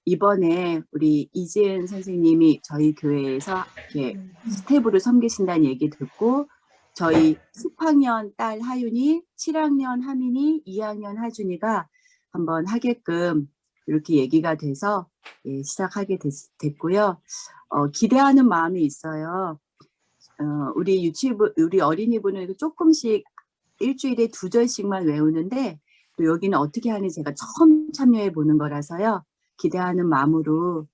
이번에 우리 이지은 선생님이 저희 교회에서 이렇게 스텝으로 섬기신다는 얘기 듣고 저희 10학년 딸 하윤이, 7학년 하민이, 2학년 하준이가 한번 하게끔 이렇게 얘기가 돼서 시작하게 됐고요. 기대하는 마음이 있어요. 우리 어린이부는 조금씩 일주일에 2절씩만 외우는데 또 여기는 어떻게 하는지 제가 처음 참여해 보는 거라서요. 기대하는 마음으로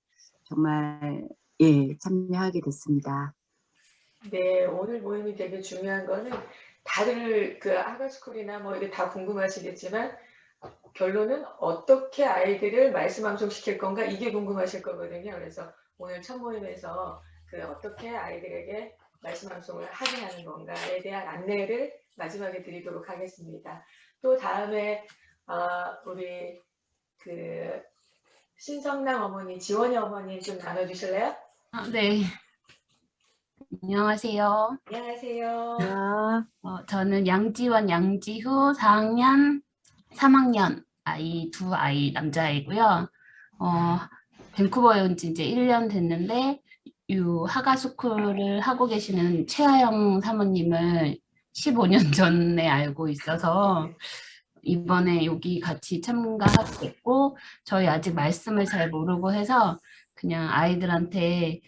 정말 참여하게 됐습니다. 네, 오늘 모임이 되게 중요한 거는 다들 그 하가스쿨이나 뭐 이게 다 궁금하시겠지만 결론은 어떻게 아이들을 말씀 암송시킬 건가 이게 궁금하실 거거든요. 그래서 오늘 첫 모임에서 그 어떻게 아이들에게 말씀 암송을 하게 하는 건가에 대한 안내를 마지막에 드리도록 하겠습니다. 또 다음에 우리 그 신성남 어머니, 지원이 어머니 좀 나눠주실래요? 네. 안녕하세요. 안녕하세요. 저는 양지원, 양지후 4학년, 3학년 두 아이 남자아이고요. 밴쿠버에 온 지 이제 1년 됐는데 하가스쿨을 하고 계시는 최하영 사모님을 15년 전에 알고 있어서 이번에 여기 같이 참가하게 됐고, 저희 아직 말씀을 잘 모르고 해서 그냥 아이들한테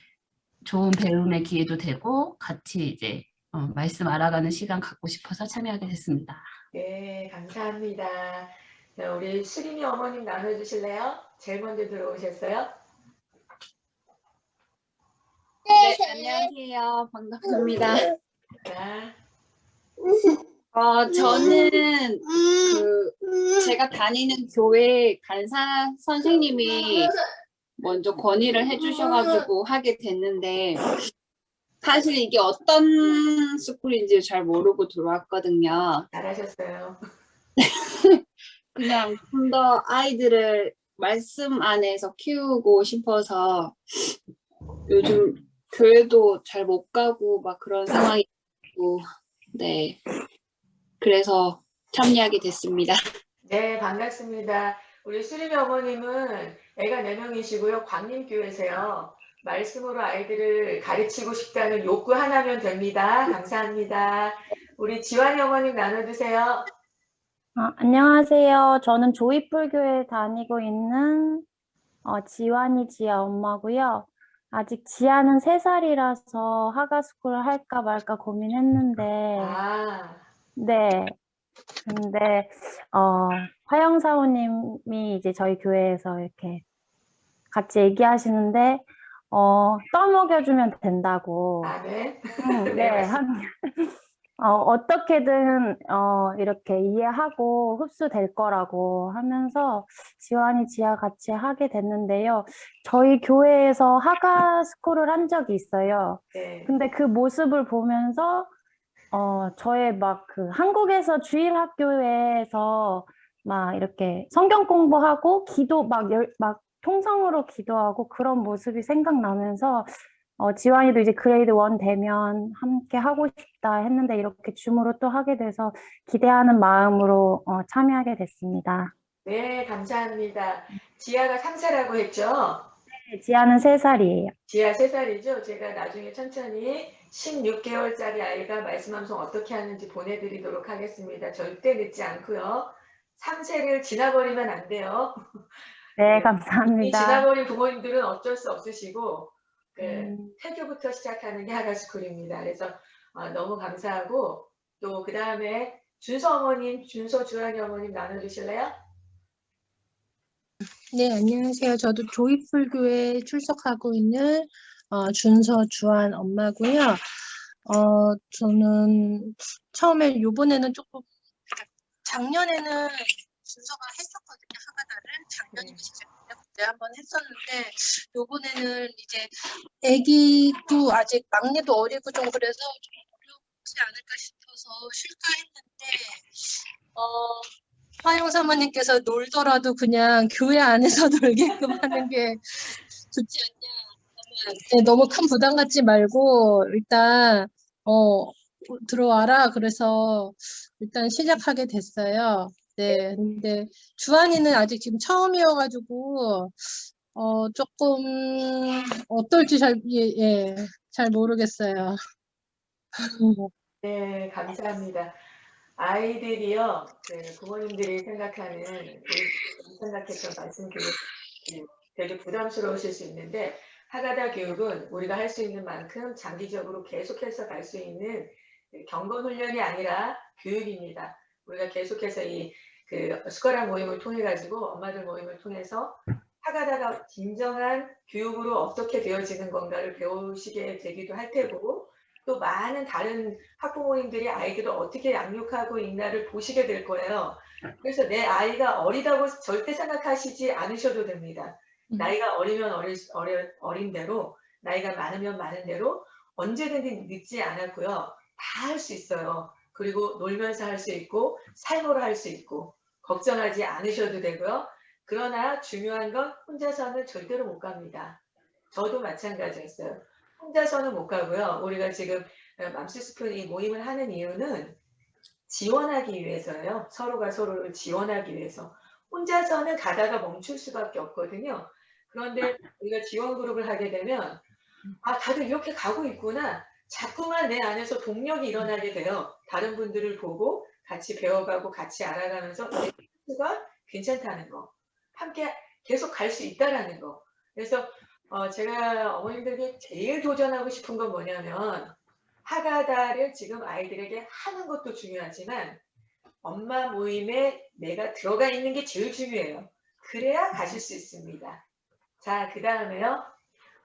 좋은 배움의 기회도 되고 같이 이제 말씀 알아가는 시간 갖고 싶어서 참여하게 됐습니다. 네, 감사합니다. 자, 우리 수림이 어머님 나눠주실래요? 제일 먼저 들어오셨어요? 네, 안녕하세요. 반갑습니다. 자, 저는 제가 다니는 교회 간사 선생님이 먼저 건의를 해주셔가지고 하게 됐는데 사실 이게 어떤 스쿨인지 잘 모르고 들어왔거든요. 잘하셨어요. 그냥 좀 더 아이들을 말씀 안에서 키우고 싶어서 요즘 교회도 잘 못 가고 막 그런 상황이고 네. 그래서 참여하게 됐습니다. 네, 반갑습니다. 우리 수림이 어머님은 애가 4명이시고요. 광림교회세요. 말씀으로 아이들을 가르치고 싶다는 욕구 하나면 됩니다. 감사합니다. 우리 지환이 어머님 나눠주세요. 안녕하세요. 저는 조이풀교회 다니고 있는 지환이 지아 엄마고요. 아직 지아는 3살이라서 하가스쿨을 할까 말까 고민했는데 네. 근데 화영 사모님이 이제 저희 교회에서 이렇게 같이 얘기하시는데 떠먹여주면 된다고. 네. 네. 어떻게든 이렇게 이해하고 흡수될 거라고 하면서 지환이 지아 같이 하게 됐는데요. 저희 교회에서 하가스쿨을 한 적이 있어요. 네. 근데 그 모습을 보면서 저의 막 그 한국에서 주일학교에서 막 이렇게 성경 공부하고 기도 막 통성으로 기도하고 그런 모습이 생각나면서 지환이도 이제 그레이드 1 되면 함께 하고 싶다 했는데 이렇게 줌으로 또 하게 돼서 기대하는 마음으로 참여하게 됐습니다. 네, 감사합니다. 지아가 3세라고 했죠? 네, 지아는 3살이에요. 지아 3살이죠? 제가 나중에 천천히 16개월짜리 아이가 말씀 암송 어떻게 하는지 보내드리도록 하겠습니다. 절대 늦지 않고요. 3세를 지나버리면 안 돼요. 네, 감사합니다. 이미 지나버린 부모님들은 어쩔 수 없으시고 태교부터 시작하는 게 하가스쿨입니다. 그래서 너무 감사하고 또 그 다음에 준서 어머님, 준서 주한이 어머님 나눠주실래요? 네, 안녕하세요. 저도 조이풀교회에 출석하고 있는 준서 주한 엄마고요. 저는 처음에 요번에는 조금 작년에는 준서가 했었거든요. 하가다를 작년이면 진짜 그때 한번 했었는데 요번에는 이제 아기도 아직 막내도 어리고 좀 그래서 좀 어렵지 않을까 싶어서 쉴까 했는데 화영 사모님께서 놀더라도 그냥 교회 안에서 놀게끔 하는 게 좋지 않냐. 네, 너무 큰 부담 갖지 말고 일단 들어와라. 그래서 일단 시작하게 됐어요. 네, 근데 주한이는 아직 지금 처음이어가지고 조금 어떨지 잘 모르겠어요. 네, 감사합니다. 아이들이요, 그 부모님들이 생각하는, 우리 생각했던 말씀 되게 부담스러우실 수 있는데, 하가다 교육은 우리가 할 수 있는 만큼 장기적으로 계속해서 갈 수 있는 경건 훈련이 아니라 교육입니다. 우리가 계속해서 그 스코라 모임을 통해 가지고 엄마들 모임을 통해서 하가다가 진정한 교육으로 어떻게 되어지는 건가를 배우시게 되기도 할 테고, 또 많은 다른 학부모님들이 아이들을 어떻게 양육하고 있나를 보시게 될 거예요. 그래서 내 아이가 어리다고 절대 생각하시지 않으셔도 됩니다. 나이가 어리면 어린 대로, 나이가 많으면 많은 대로 언제든지 늦지 않았고요. 다 할 수 있어요. 그리고 놀면서 할 수 있고 삶으로 할 수 있고 걱정하지 않으셔도 되고요. 그러나 중요한 건 혼자서는 절대로 못 갑니다. 저도 마찬가지였어요. 혼자서는 못 가고요. 우리가 지금 맘스스푼 이 모임을 하는 이유는 지원하기 위해서예요. 서로가 서로를 지원하기 위해서. 혼자서는 가다가 멈출 수밖에 없거든요. 그런데 우리가 지원 그룹을 하게 되면 다들 이렇게 가고 있구나. 자꾸만 내 안에서 동력이 일어나게 돼요. 다른 분들을 보고 같이 배워가고 같이 알아가면서 내 스스로가 괜찮다는 거. 함께 계속 갈 수 있다라는 거. 그래서 제가 어머님들에게 제일 도전하고 싶은 건 뭐냐면 하가다를 지금 아이들에게 하는 것도 중요하지만 엄마 모임에 내가 들어가 있는 게 제일 중요해요. 그래야 가실 수 있습니다. 자, 그 다음에요.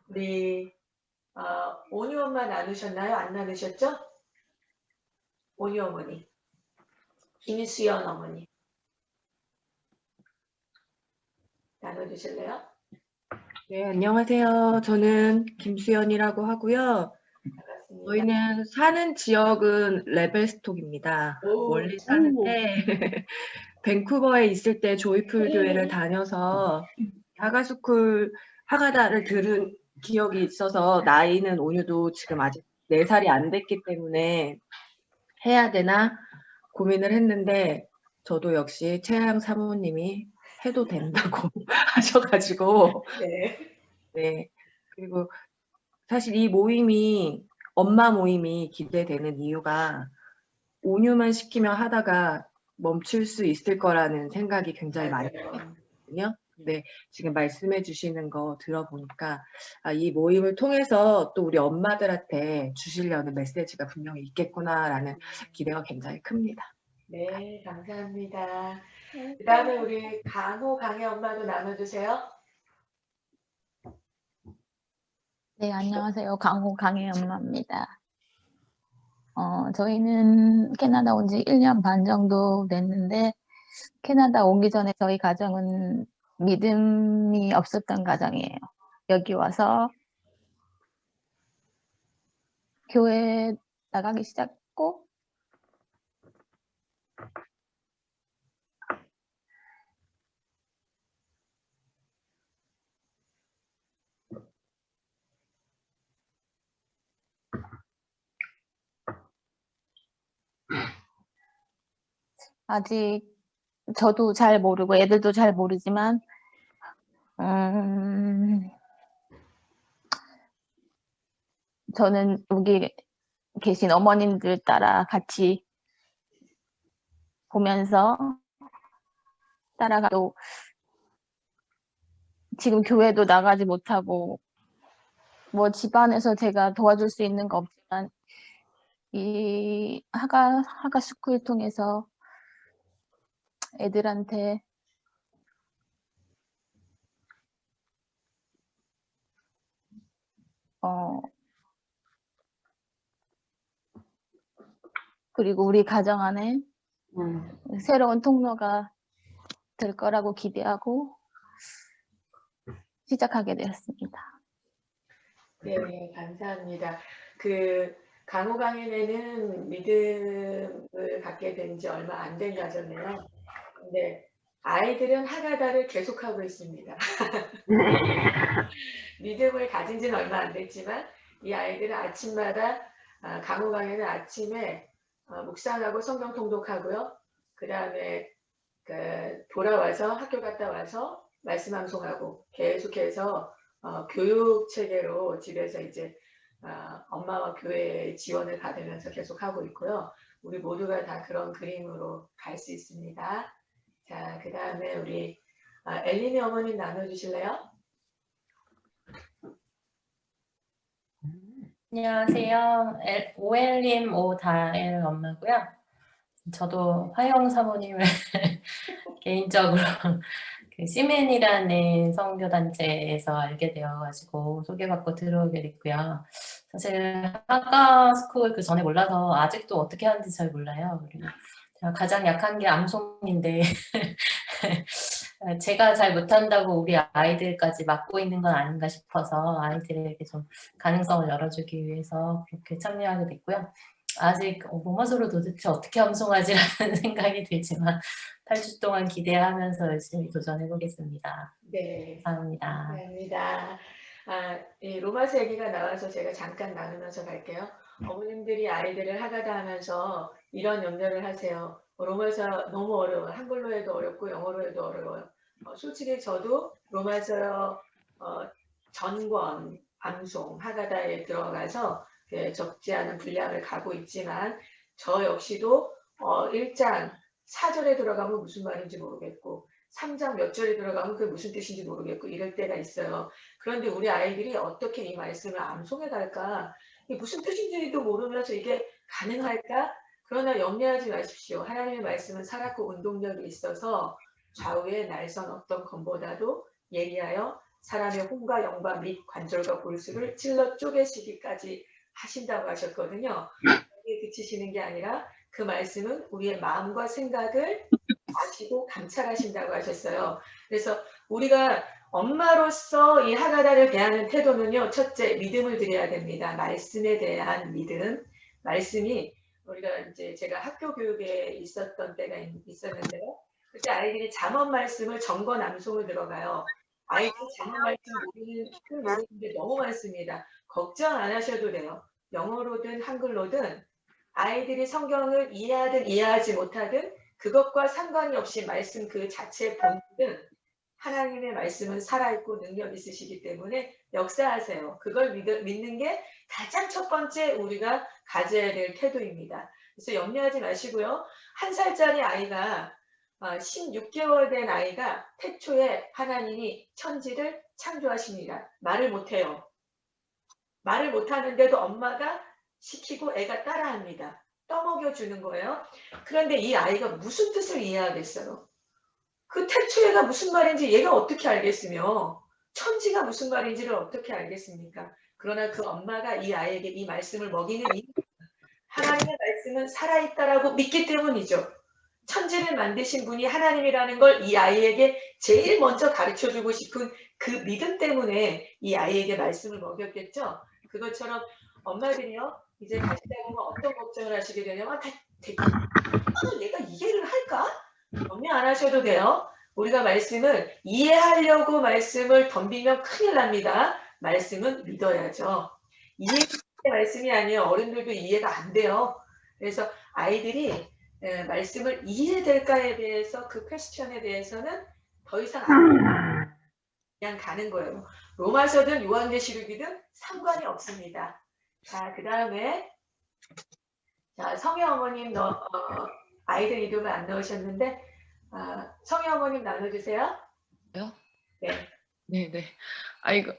우리 온유 엄마 나누셨나요? 안 나누셨죠? 온유 어머니. 김수연 어머니. 나눠주실래요? 네, 안녕하세요. 저는 김수연이라고 하고요. 반갑습니다. 저희는 사는 지역은 레벨스톡입니다. 오, 멀리 사는데 밴쿠버에 있을 때 조이풀 교회를 다녀서 하가스쿨 하가다를 들은 기억이 있어서 나이는 온유도 지금 아직 4살이 안 됐기 때문에 해야 되나 고민을 했는데 저도 역시 최양 사모님이 해도 된다고 하셔가지고 네. 네. 그리고 사실 이 모임이 엄마 모임이 기대되는 이유가 온유만 시키며 하다가 멈출 수 있을 거라는 생각이 굉장히 많이 들거든요. 근데 지금 말씀해 주시는 거 들어보니까 이 모임을 통해서 또 우리 엄마들한테 주시려는 메시지가 분명히 있겠구나라는 기대가 굉장히 큽니다. 네, 감사합니다. 그 다음에 우리 강호, 강혜 엄마도 나눠주세요. 네, 안녕하세요. 강의 엄마입니다. 저희는 캐나다 온 지 1년 반 정도 됐는데, 캐나다 오기 전에 저희 가정은 믿음이 없었던 가정이에요. 여기 와서 교회 나가기 시작했고, 아직 저도 잘 모르고 애들도 잘 모르지만 저는 여기 계신 어머님들 따라 같이 보면서 따라가도 지금 교회도 나가지 못하고 뭐 집안에서 제가 도와줄 수 있는 거 없지만 이 하가 스쿨 통해서 애들한테 그리고 우리 가정 안에 새로운 통로가 될 거라고 기대하고 시작하게 되었습니다. 네, 감사합니다. 그 강호 강연에는 믿음을 갖게 된 지 얼마 안 된 가정이에요. 근데 아이들은 하가다를 계속하고 있습니다. 믿음을 가진 지는 얼마 안 됐지만 이 아이들은 아침마다 강호 강연은 아침에 묵상하고 성경 통독하고요. 그 다음에 돌아와서 학교 갔다 와서 말씀 암송하고 계속해서 교육 체계로 집에서 이제 엄마와 교회의 지원을 받으면서 계속 하고 있고요. 우리 모두가 다 그런 그림으로 갈 수 있습니다. 자, 그 다음에 우리 엘리니 어머님 나눠주실래요? 안녕하세요. 오엘님 오다엘 엄마고요. 저도 화영 사모님을 개인적으로 그 시멘이라는 선교 단체에서 알게 되어가지고 소개받고 들어오게 됐고요. 사실 하가 스쿨 그 전에 몰라서 아직도 어떻게 하는지 잘 몰라요. 그리고 제가 가장 약한 게 암송인데 제가 잘 못한다고 우리 아이들까지 맡고 있는 건 아닌가 싶어서 아이들에게 좀 가능성을 열어주기 위해서 그렇게 참여하게 됐고요. 아직 로마서로 도대체 어떻게 암송하지라는 생각이 들지만 8주 동안 기대하면서 열심히 도전해보겠습니다. 네. 감사합니다. 감사합니다. 이 로마서 얘기가 나와서 제가 잠깐 나누면서 갈게요. 어머님들이 아이들을 하가다 하면서 이런 염려를 하세요. 로마서 너무 어려워요. 한글로 해도 어렵고 영어로 해도 어려워요. 솔직히 저도 로마서 전권, 암송, 하가다에 들어가서 적지 않은 분량을 가고 있지만 저 역시도 1장 4절에 들어가면 무슨 말인지 모르겠고 3장 몇 절에 들어가면 그게 무슨 뜻인지 모르겠고 이럴 때가 있어요. 그런데 우리 아이들이 어떻게 이 말씀을 암송해 갈까? 이게 무슨 뜻인지도 모르면서 이게 가능할까? 그러나 염려하지 마십시오. 하나님의 말씀은 살았고 운동력이 있어서 좌우의 날선 어떤 검보다도 예리하여 사람의 혼과 영과 및 관절과 골수를 찔러 쪼개시기까지 하신다고 하셨거든요. 여기에 그치시는 게 아니라 그 말씀은 우리의 마음과 생각을 아시고 감찰하신다고 하셨어요. 그래서 우리가 엄마로서 이 하가다를 대하는 태도는요. 첫째, 믿음을 드려야 됩니다. 말씀에 대한 믿음. 말씀이 우리가 이제 제가 학교 교육에 있었던 때가 있었는데요. 그때 아이들이 잠언 말씀을 전권 암송을 들어가요. 아이들 잠언 말씀 모르는 게 너무 많습니다. 걱정 안 하셔도 돼요. 영어로든 한글로든 아이들이 성경을 이해하든 이해하지 못하든 그것과 상관이 없이 말씀 그 자체의 본질은 하나님의 말씀은 살아있고 능력 있으시기 때문에 역사하세요. 그걸 믿는 게 가장 첫 번째 우리가 가져야 될 태도입니다. 그래서 염려하지 마시고요. 1살짜리 아이가 16개월 된 아이가 태초에 하나님이 천지를 창조하십니다. 말을 못해요. 말을 못하는데도 엄마가 시키고 애가 따라합니다. 떠먹여주는 거예요. 그런데 이 아이가 무슨 뜻을 이해하겠어요? 그 태초에가 무슨 말인지 얘가 어떻게 알겠으며 천지가 무슨 말인지를 어떻게 알겠습니까? 그러나 그 엄마가 이 아이에게 이 말씀을 먹이는 이유는 하나님의 말씀은 살아있다라고 믿기 때문이죠. 천지를 만드신 분이 하나님이라는 걸 이 아이에게 제일 먼저 가르쳐주고 싶은 그 믿음 때문에 이 아이에게 말씀을 먹였겠죠. 그것처럼 엄마들이요. 이제 가시다 보면 어떤 걱정을 하시게 되냐면 얘가 이해를 할까? 염려 안 하셔도 돼요. 우리가 말씀을 이해하려고 말씀을 덤비면 큰일 납니다. 말씀은 믿어야죠. 이해의 말씀이 아니에요. 어른들도 이해가 안 돼요. 그래서 아이들이 말씀을 이해될까에 대해서 그 퀘스천에 대해서는 더 이상 그냥 가는 거예요. 로마서든 요한계시록이든 상관이 없습니다. 자, 그 다음에 성혜 어머님 아이들 이름을 안 넣으셨는데 성혜 어머님 나눠주세요. 네. 네. 아이고,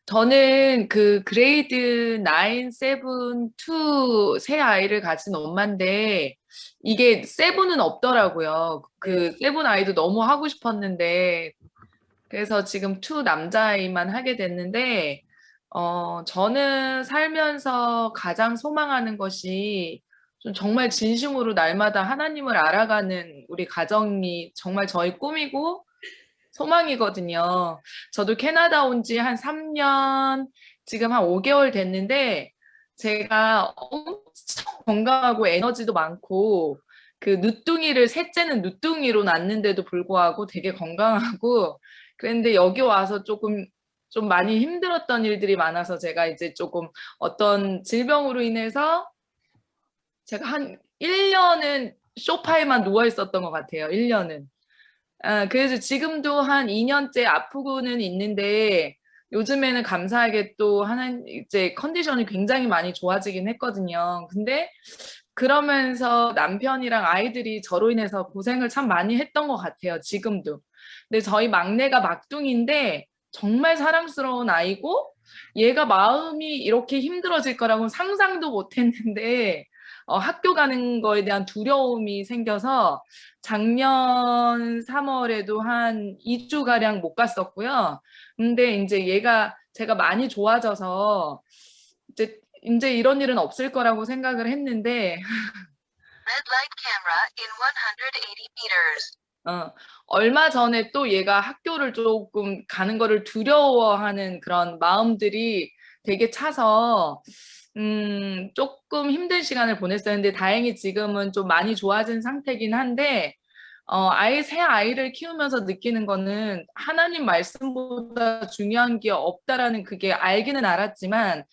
저는 그 그레이드 9, 7, 2 세 아이를 가진 엄마인데 이게 7은 없더라고요. 그 7 아이도 너무 하고 싶었는데 그래서 지금 2 남자아이만 하게 됐는데 저는 살면서 가장 소망하는 것이 좀 정말 진심으로 날마다 하나님을 알아가는 우리 가정이 정말 저의 꿈이고 소망이거든요. 저도 캐나다 온 지 한 3년, 지금 한 5개월 됐는데 제가 엄청 건강하고 에너지도 많고 그 셋째는 누뚱이로 낳는데도 불구하고 되게 건강하고 그런데 여기 와서 좀 많이 힘들었던 일들이 많아서 제가 이제 조금 어떤 질병으로 인해서 제가 한 1년은 소파에만 누워 있었던 것 같아요. 1년은. 그래서 지금도 한 2년째 아프고는 있는데 요즘에는 감사하게 또 이제 컨디션이 굉장히 많이 좋아지긴 했거든요. 근데 그러면서 남편이랑 아이들이 저로 인해서 고생을 참 많이 했던 것 같아요. 지금도. 근데 저희 막내가 막둥이인데 정말 사랑스러운 아이고 얘가 마음이 이렇게 힘들어질 거라고는 상상도 못 했는데 학교 가는 거에 대한 두려움이 생겨서 작년 3월에도 한 2주가량 못 갔었고요. 근데 이제 제가 많이 좋아져서 이제 이런 일은 없을 거라고 생각을 했는데 Red light camera in 180 meters. 얼마 전에 또 얘가 학교를 조금 가는 거를 두려워하는 그런 마음들이 되게 차서 조금 힘든 시간을 보냈어요. 근데 다행히 지금은 좀 많이 좋아진 상태긴 한데 새 아이를 키우면서 느끼는 거는 하나님 말씀보다 중요한 게 없다라는 그게 알기는 알았지만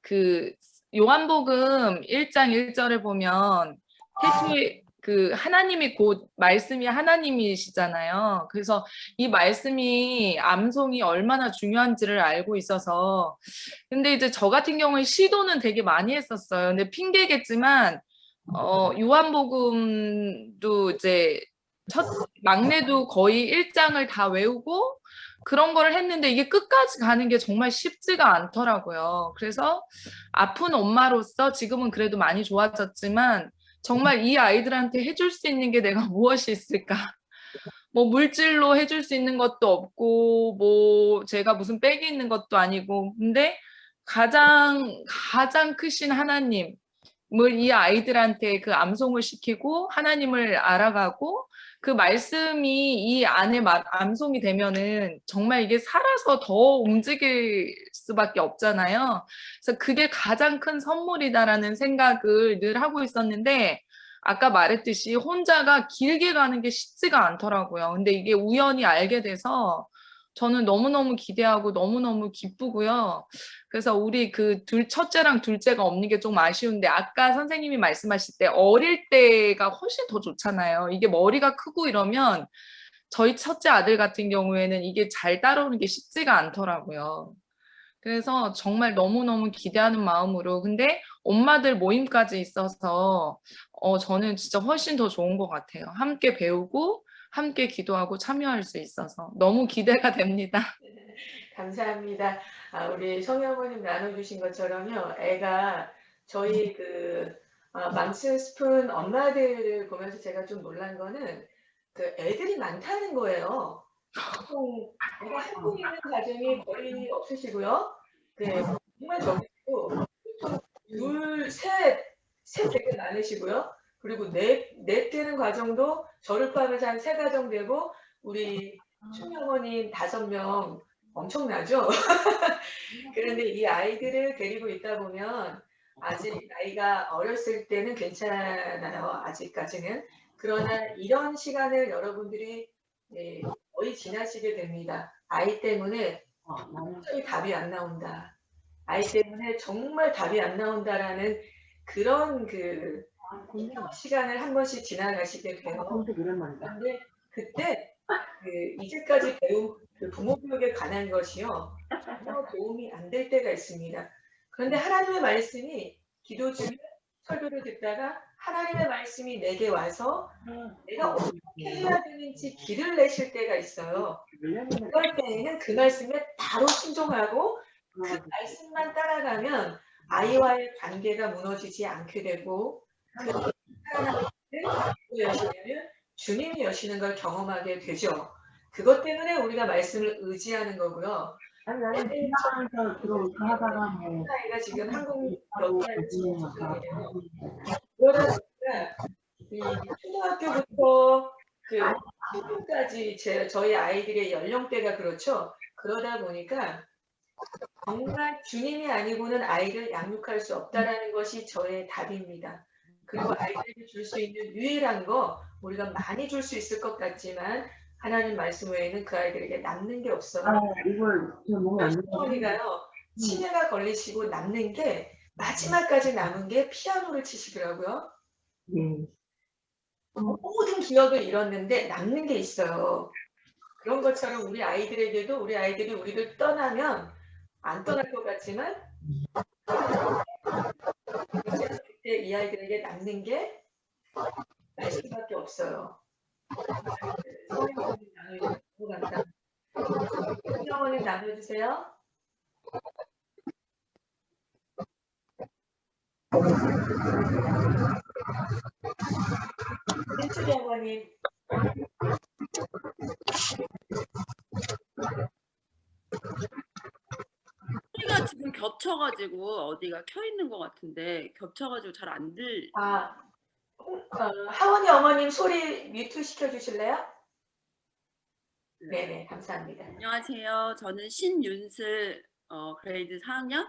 그 요한복음 1장 1절에 보면 태초에 그 하나님이 곧 말씀이 하나님이시잖아요. 그래서 이 말씀이 암송이 얼마나 중요한지를 알고 있어서 근데 이제 저 같은 경우에 시도는 되게 많이 했었어요. 근데 핑계겠지만 요한복음도 이제 막내도 거의 1장을 다 외우고 그런 거를 했는데 이게 끝까지 가는 게 정말 쉽지가 않더라고요. 그래서 아픈 엄마로서 지금은 그래도 많이 좋아졌지만 정말 이 아이들한테 해줄 수 있는 게 내가 무엇이 있을까? 뭐 물질로 해줄 수 있는 것도 없고 뭐 제가 무슨 빽이 있는 것도 아니고 근데 가장 크신 하나님 이 아이들한테 그 암송을 시키고 하나님을 알아가고 그 말씀이 이 안에 암송이 되면은 정말 이게 살아서 더 움직일 수밖에 없잖아요. 그래서 그게 가장 큰 선물이다라는 생각을 늘 하고 있었는데 아까 말했듯이 혼자가 길게 가는 게 쉽지가 않더라고요. 근데 이게 우연히 알게 돼서 저는 너무너무 기대하고 너무너무 기쁘고요. 그래서 우리 첫째랑 둘째가 없는 게 좀 아쉬운데 아까 선생님이 말씀하실 때 어릴 때가 훨씬 더 좋잖아요. 이게 머리가 크고 이러면 저희 첫째 아들 같은 경우에는 이게 잘 따라오는 게 쉽지가 않더라고요. 그래서 정말 너무너무 기대하는 마음으로 근데 엄마들 모임까지 있어서 저는 진짜 훨씬 더 좋은 것 같아요. 함께 배우고 함께 기도하고 참여할 수 있어서 너무 기대가 됩니다. 감사합니다. 우리 성현어머님 나눠주신 것처럼요. 애가 저희 망치 스푼 엄마들을 보면서 제가 좀 놀란 거는 애들이 많다는 거예요. 애가 한 분 있는 가정이 거의 없으시고요. 네, 정말 적고 보통 둘, 셋 되게 많으시고요. 그리고 넷 되는 가정도 저를 포함해서 한 3가정 되고 우리 춘어머님 5명 엄청나죠? 그런데 이 아이들을 데리고 있다 보면 아직 나이가 어렸을 때는 괜찮아요. 아직까지는. 그러나 이런 시간을 여러분들이 거의 지나시게 됩니다. 아이 때문에 도저히 답이 안 나온다. 아이 때문에 정말 답이 안 나온다라는 그런 시간을 한 번씩 지나가시게 돼요. 그런데 그때 이제까지 배운 부모 교육에 관한 것이요. 전혀 도움이 안 될 때가 있습니다. 그런데 하나님의 말씀이 기도 중에 설교를 듣다가 하나님의 말씀이 내게 와서 내가 어떻게 해야 되는지 길을 내실 때가 있어요. 그럴 때에는 그 말씀에 바로 순종하고 그 말씀만 따라가면 아이와의 관계가 무너지지 않게 되고 그 하나님을 여시려면 주님이 여시는 걸 경험하게 되죠. 그것 때문에 우리가 말씀을 의지하는 거고요. 아이가 지금 한국 여기에 그러다 보니까 초등학교부터 초등까지 저희 아이들의 연령대가 그렇죠. 그러다 보니까 정말 주님이 아니고는 아이를 양육할 수 없다라는 것이 저의 답입니다. 그리고 아이들에게 줄 수 있는 유일한 거 우리가 많이 줄 수 있을 것 같지만 하나님 말씀 외에는 그 아이들에게 남는 게 없어요. 어머니가요 치매가 걸리시고 남는 게 마지막까지 남은 게 피아노를 치시더라고요. 모든 기억을 잃었는데 남는 게 있어요. 그런 것처럼 우리 아이들에게도 우리 아이들이 우리를 떠나면 안 떠날 것 같지만 그때 이 아이들에게 남는 게 말씀밖에 없어요. 성인분이 나눠주세요. 너무 감사합니다. 성인어머님 나눠주세요. 현철이 어머님. 소리가 지금 겹쳐가지고 어디가 켜 있는 것 같은데 겹쳐가지고 잘 안 들. 하원이 어머님 소리 뮤트 시켜주실래요? 네네, 감사합니다. 안녕하세요. 저는 신윤슬 그레이드 4학년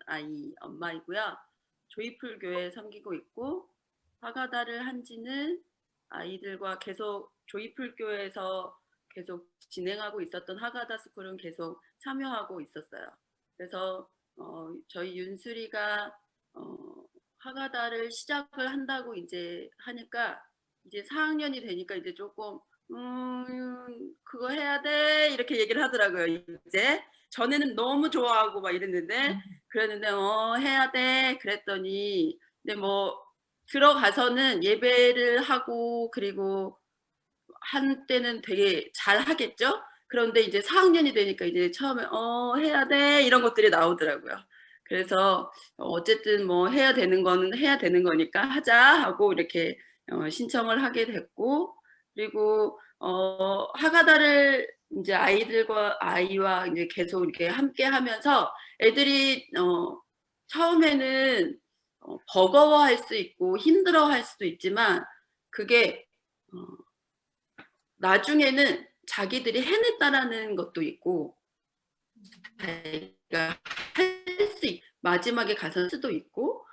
아이 엄마이고요. 조이풀 교회 섬기고 있고 하가다를 한 지는 아이들과 계속 조이풀 교회에서 계속 진행하고 있었던 하가다 스쿨은 계속 참여하고 있었어요. 그래서 저희 윤슬이가 하가다를 시작을 한다고 이제 하니까 이제 4학년이 되니까 이제 조금 그거 해야 돼 이렇게 얘기를 하더라고요. 이제 전에는 너무 좋아하고 막 이랬는데 그랬는데 해야 돼 그랬더니 근데 뭐 들어가서는 예배를 하고 그리고 한때는 되게 잘 하겠죠. 그런데 이제 4학년이 되니까 이제 처음에 해야 돼 이런 것들이 나오더라고요. 그래서 어쨌든 뭐 해야 되는 거는 해야 되는 거니까 하자 하고 이렇게 신청을 하게 됐고 그리고 하가다를 이제 아이와 이제 계속 이렇게 함께 하면서 애들이 처음에는 버거워할 수 있고 힘들어할 수도 있지만 그게 나중에는 자기들이 해냈다라는 것도 있고 자기가 마지막에 가서 수도 있고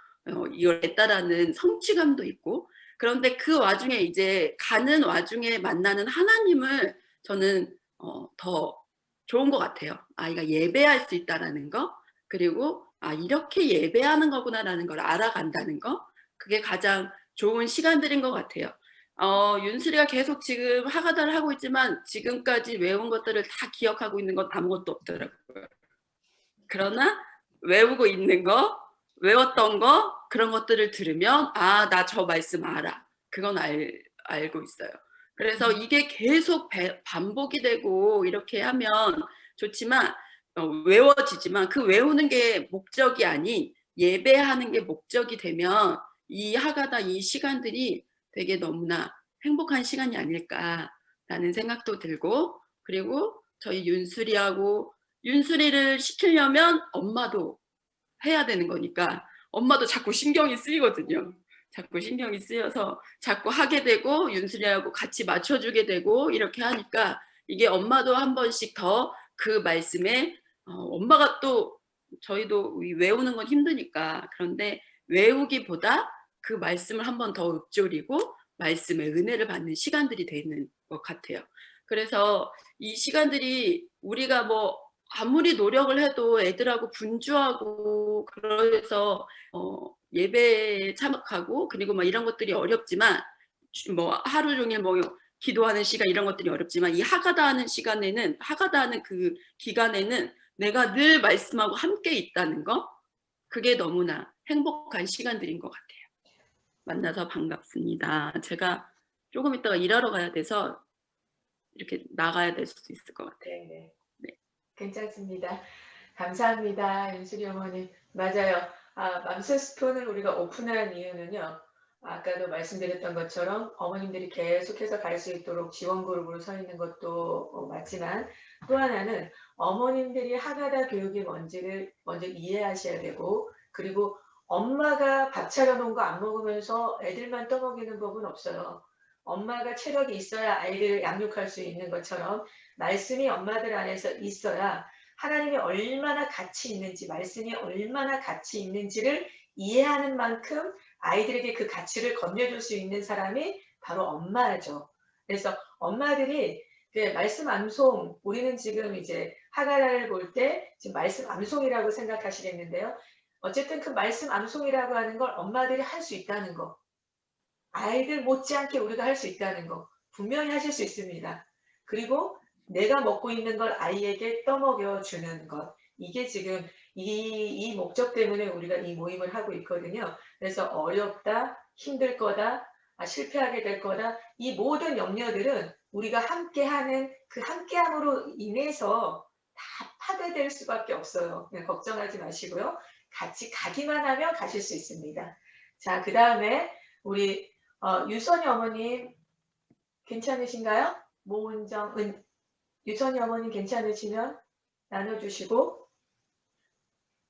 이걸 했다라는 성취감도 있고 그런데 그 와중에 이제 가는 와중에 만나는 하나님을 저는 더 좋은 것 같아요. 아이가 예배할 수 있다라는 거 그리고 이렇게 예배하는 거구나라는 걸 알아간다는 거 그게 가장 좋은 시간들인 것 같아요. 윤슬이가 계속 지금 하가다를 하고 있지만 지금까지 외운 것들을 다 기억하고 있는 건 아무것도 없더라고요. 그러나 외우고 있는 거, 외웠던 거 그런 것들을 들으면 나 저 말씀 알아. 그건 알고 있어요. 그래서 이게 계속 반복이 되고 이렇게 하면 좋지만 외워지지만 그 외우는 게 목적이 아닌 예배하는 게 목적이 되면 이 하가다 이 시간들이 되게 너무나 행복한 시간이 아닐까라는 생각도 들고 그리고 저희 윤슬이를 시키려면 엄마도 해야 되는 거니까 엄마도 자꾸 신경이 쓰이거든요. 자꾸 신경이 쓰여서 자꾸 하게 되고 윤슬이하고 같이 맞춰주게 되고 이렇게 하니까 이게 엄마도 한 번씩 더 그 말씀에 엄마가 또 저희도 외우는 건 힘드니까 그런데 외우기보다 그 말씀을 한 번 더 읊조리고 말씀의 은혜를 받는 시간들이 되는 것 같아요. 그래서 이 시간들이 우리가 뭐 아무리 노력을 해도 애들하고 분주하고 그래서 예배에 참석하고 그리고 막 이런 것들이 어렵지만 뭐 하루 종일 뭐 기도하는 시간 이런 것들이 어렵지만 이 하가다 하는 그 기간에는 내가 늘 말씀하고 함께 있다는 거 그게 너무나 행복한 시간들인 것 같아요. 만나서 반갑습니다. 제가 조금 있다가 일하러 가야 돼서 이렇게 나가야 될 수도 있을 것 같아요. 네. 괜찮습니다. 감사합니다. 윤슬이 어머님. 맞아요. 맘스 스푼을 우리가 오픈한 이유는요. 아까도 말씀드렸던 것처럼 어머님들이 계속해서 갈 수 있도록 지원 그룹으로 서 있는 것도 맞지만 또 하나는 어머님들이 하가다 교육이 뭔지를 먼저 이해하셔야 되고 그리고 엄마가 밥 차려놓은 거 안 먹으면서 애들만 떠먹이는 법은 없어요. 엄마가 체력이 있어야 아이를 양육할 수 있는 것처럼 말씀이 엄마들 안에서 있어야 하나님이 얼마나 가치 있는지 말씀이 얼마나 가치 있는지를 이해하는 만큼 아이들에게 그 가치를 건네줄 수 있는 사람이 바로 엄마죠. 그래서 엄마들이 말씀 암송 우리는 지금 이제 하가다를 볼 때 지금 말씀 암송이라고 생각하시겠는데요. 어쨌든 그 말씀 암송이라고 하는 걸 엄마들이 할 수 있다는 거. 아이들 못지않게 우리가 할 수 있다는 거 분명히 하실 수 있습니다. 그리고 내가 먹고 있는 걸 아이에게 떠먹여 주는 것. 이게 지금 이 목적 때문에 우리가 이 모임을 하고 있거든요. 그래서 어렵다, 힘들 거다, 실패하게 될 거다. 이 모든 염려들은 우리가 함께하는 그 함께함으로 인해서 다 파괴될 수밖에 없어요. 그냥 걱정하지 마시고요. 같이 가기만 하면 가실 수 있습니다. 자, 그 다음에 우리 유선이 어머님 괜찮으신가요? 유선이 어머님 괜찮으시면 나눠주시고.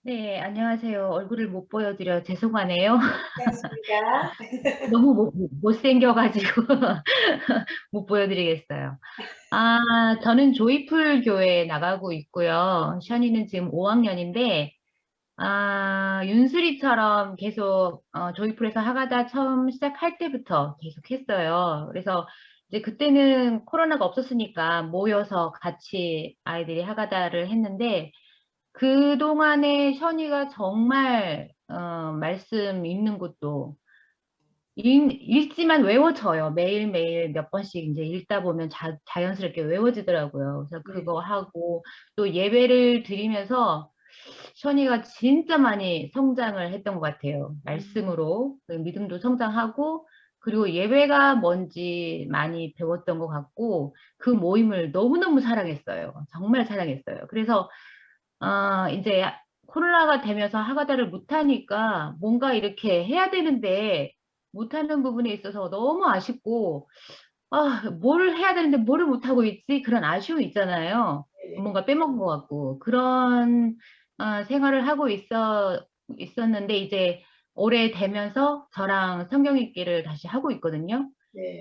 네, 안녕하세요. 얼굴을 못 보여드려 죄송하네요. 괜찮습니다. 너무 못생겨가지고 못 보여드리겠어요. 저는 조이풀 교회에 나가고 있고요. 션이는 지금 5학년인데, 윤수리처럼 계속 조이풀에서 하가다 처음 시작할 때부터 계속 했어요. 그래서 이제 그때는 코로나가 없었으니까 모여서 같이 아이들이 하가다를 했는데, 그동안에 션이가 정말 말씀 읽는 것도 읽지만 외워져요. 매일매일 몇 번씩 이제 읽다 보면 자연스럽게 외워지더라고요. 그래서 그거 하고 또 예배를 드리면서 션이가 진짜 많이 성장을 했던 것 같아요. 말씀으로 믿음도 성장하고 그리고 예배가 뭔지 많이 배웠던 것 같고 그 모임을 너무너무 사랑했어요. 정말 사랑했어요. 그래서 이제 코로나가 되면서 하가다를 못하니까 뭔가 이렇게 해야 되는데 못하는 부분에 있어서 너무 아쉽고 뭘 해야 되는데 뭐를 못하고 있지? 그런 아쉬움이 있잖아요. 뭔가 빼먹은 것 같고 그런 생활을 하고 있었는데 이제 올해 되면서 저랑 성경 읽기를 다시 하고 있거든요.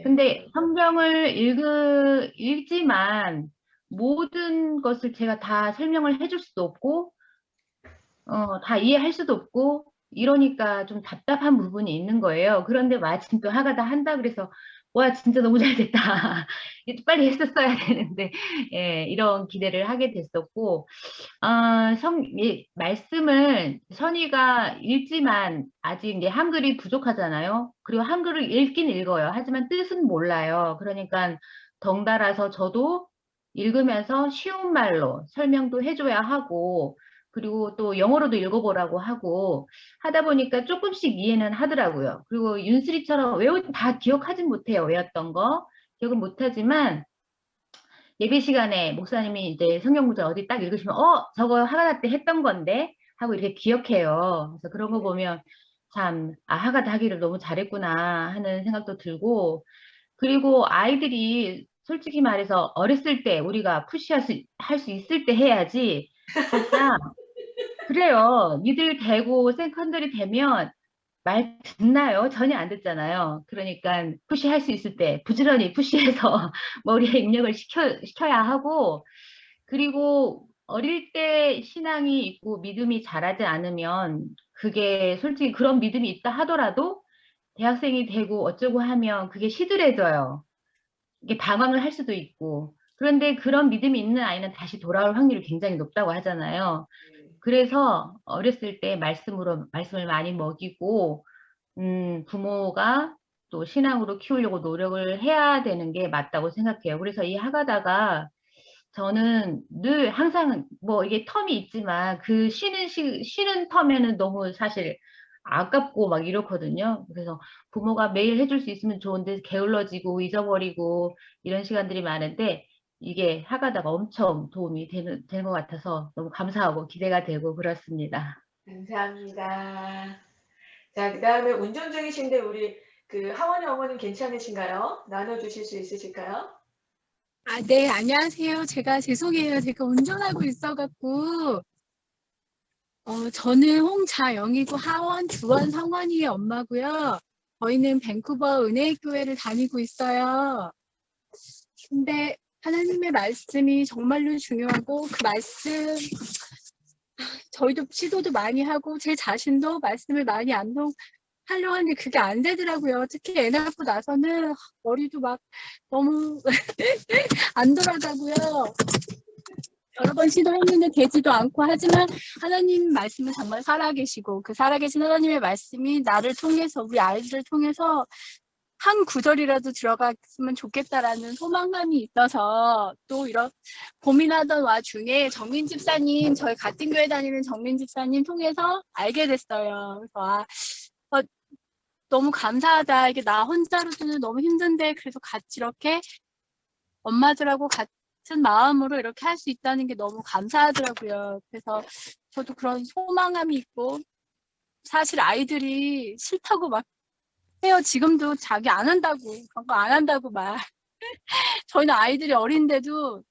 근데 성경을 읽지만 모든 것을 제가 다 설명을 해줄 수도 없고 다 이해할 수도 없고 이러니까 좀 답답한 부분이 있는 거예요. 그런데 마침 또 하가다 한다 그래서 와 진짜 너무 잘 됐다. 빨리 했었어야 되는데 예, 이런 기대를 하게 됐었고 말씀을 선이가 읽지만 아직 이제 한글이 부족하잖아요. 그리고 한글을 읽긴 읽어요. 하지만 뜻은 몰라요. 그러니까 덩달아서 저도 읽으면서 쉬운 말로 설명도 해줘야 하고 그리고 또 영어로도 읽어보라고 하고 하다 보니까 조금씩 이해는 하더라고요. 그리고 윤슬이처럼 다 기억하진 못해요. 외웠던 거 기억은 못하지만 예배 시간에 목사님이 이제 성경 구절 어디 딱 읽으시면 저거 하가다 때 했던 건데 하고 이렇게 기억해요. 그래서 그런 거 보면 참 하가다 하기를 너무 잘했구나 하는 생각도 들고 그리고 아이들이 솔직히 말해서 어렸을 때 우리가 푸시할 수 있을 때 해야지 진짜 그래요. 니들 되고 세컨들이 되면 말 듣나요? 전혀 안 듣잖아요. 그러니까 푸시할 수 있을 때 부지런히 푸시해서 머리에 입력을 시켜야 하고 그리고 어릴 때 신앙이 있고 믿음이 자라지 않으면 그게 솔직히 그런 믿음이 있다 하더라도 대학생이 되고 어쩌고 하면 그게 시들해져요. 이게 방황을 할 수도 있고 그런데 그런 믿음이 있는 아이는 다시 돌아올 확률이 굉장히 높다고 하잖아요. 그래서 어렸을 때 말씀을 많이 먹이고 부모가 또 신앙으로 키우려고 노력을 해야 되는 게 맞다고 생각해요. 그래서 이 하가다가 저는 늘 항상 뭐 이게 텀이 있지만 그 쉬는 텀에는 너무 사실 아깝고 막 이렇거든요. 그래서 부모가 매일 해줄 수 있으면 좋은데 게을러지고 잊어버리고 이런 시간들이 많은데 이게 하가다가 엄청 도움이 되는 것 같아서 너무 감사하고 기대가 되고 그렇습니다. 감사합니다. 자, 그 다음에 운전 중이신데 우리 그 하원이 어머님 괜찮으신가요? 나눠주실 수 있으실까요? 네, 안녕하세요. 죄송해요. 제가 운전하고 있어갖고, 저는 홍자영이고 하원, 주원, 성원이의 엄마고요. 저희는 밴쿠버 은혜교회를 다니고 있어요. 근데 하나님의 말씀이 정말로 중요하고 그 말씀, 저희도 시도도 많이 하고 제 자신도 말씀을 많이 하려고 하는데 그게 안 되더라고요. 특히 애 낳고 나서는 머리도 막 너무 안 돌아가고요. 여러 번 시도했는데 되지도 않고 하지만 하나님 말씀은 정말 살아계시고 그 살아계신 하나님의 말씀이 나를 통해서 우리 아이들을 통해서 한 구절이라도 들어갔으면 좋겠다라는 소망감이 있어서 또 이런 고민하던 와중에 정민 집사님, 저희 같은 교회 다니는 정민 집사님 통해서 알게 됐어요. 그래서 너무 감사하다. 이게 나 혼자로는 너무 힘든데 그래도 같이 이렇게 엄마들하고 같은 마음으로 이렇게 할 수 있다는 게 너무 감사하더라고요. 그래서 저도 그런 소망감이 있고, 사실 아이들이 싫다고 막 해요. 지금도 자기 안 한다고, 그런 거 안 한다고 막. 저희는 아이들이 어린데도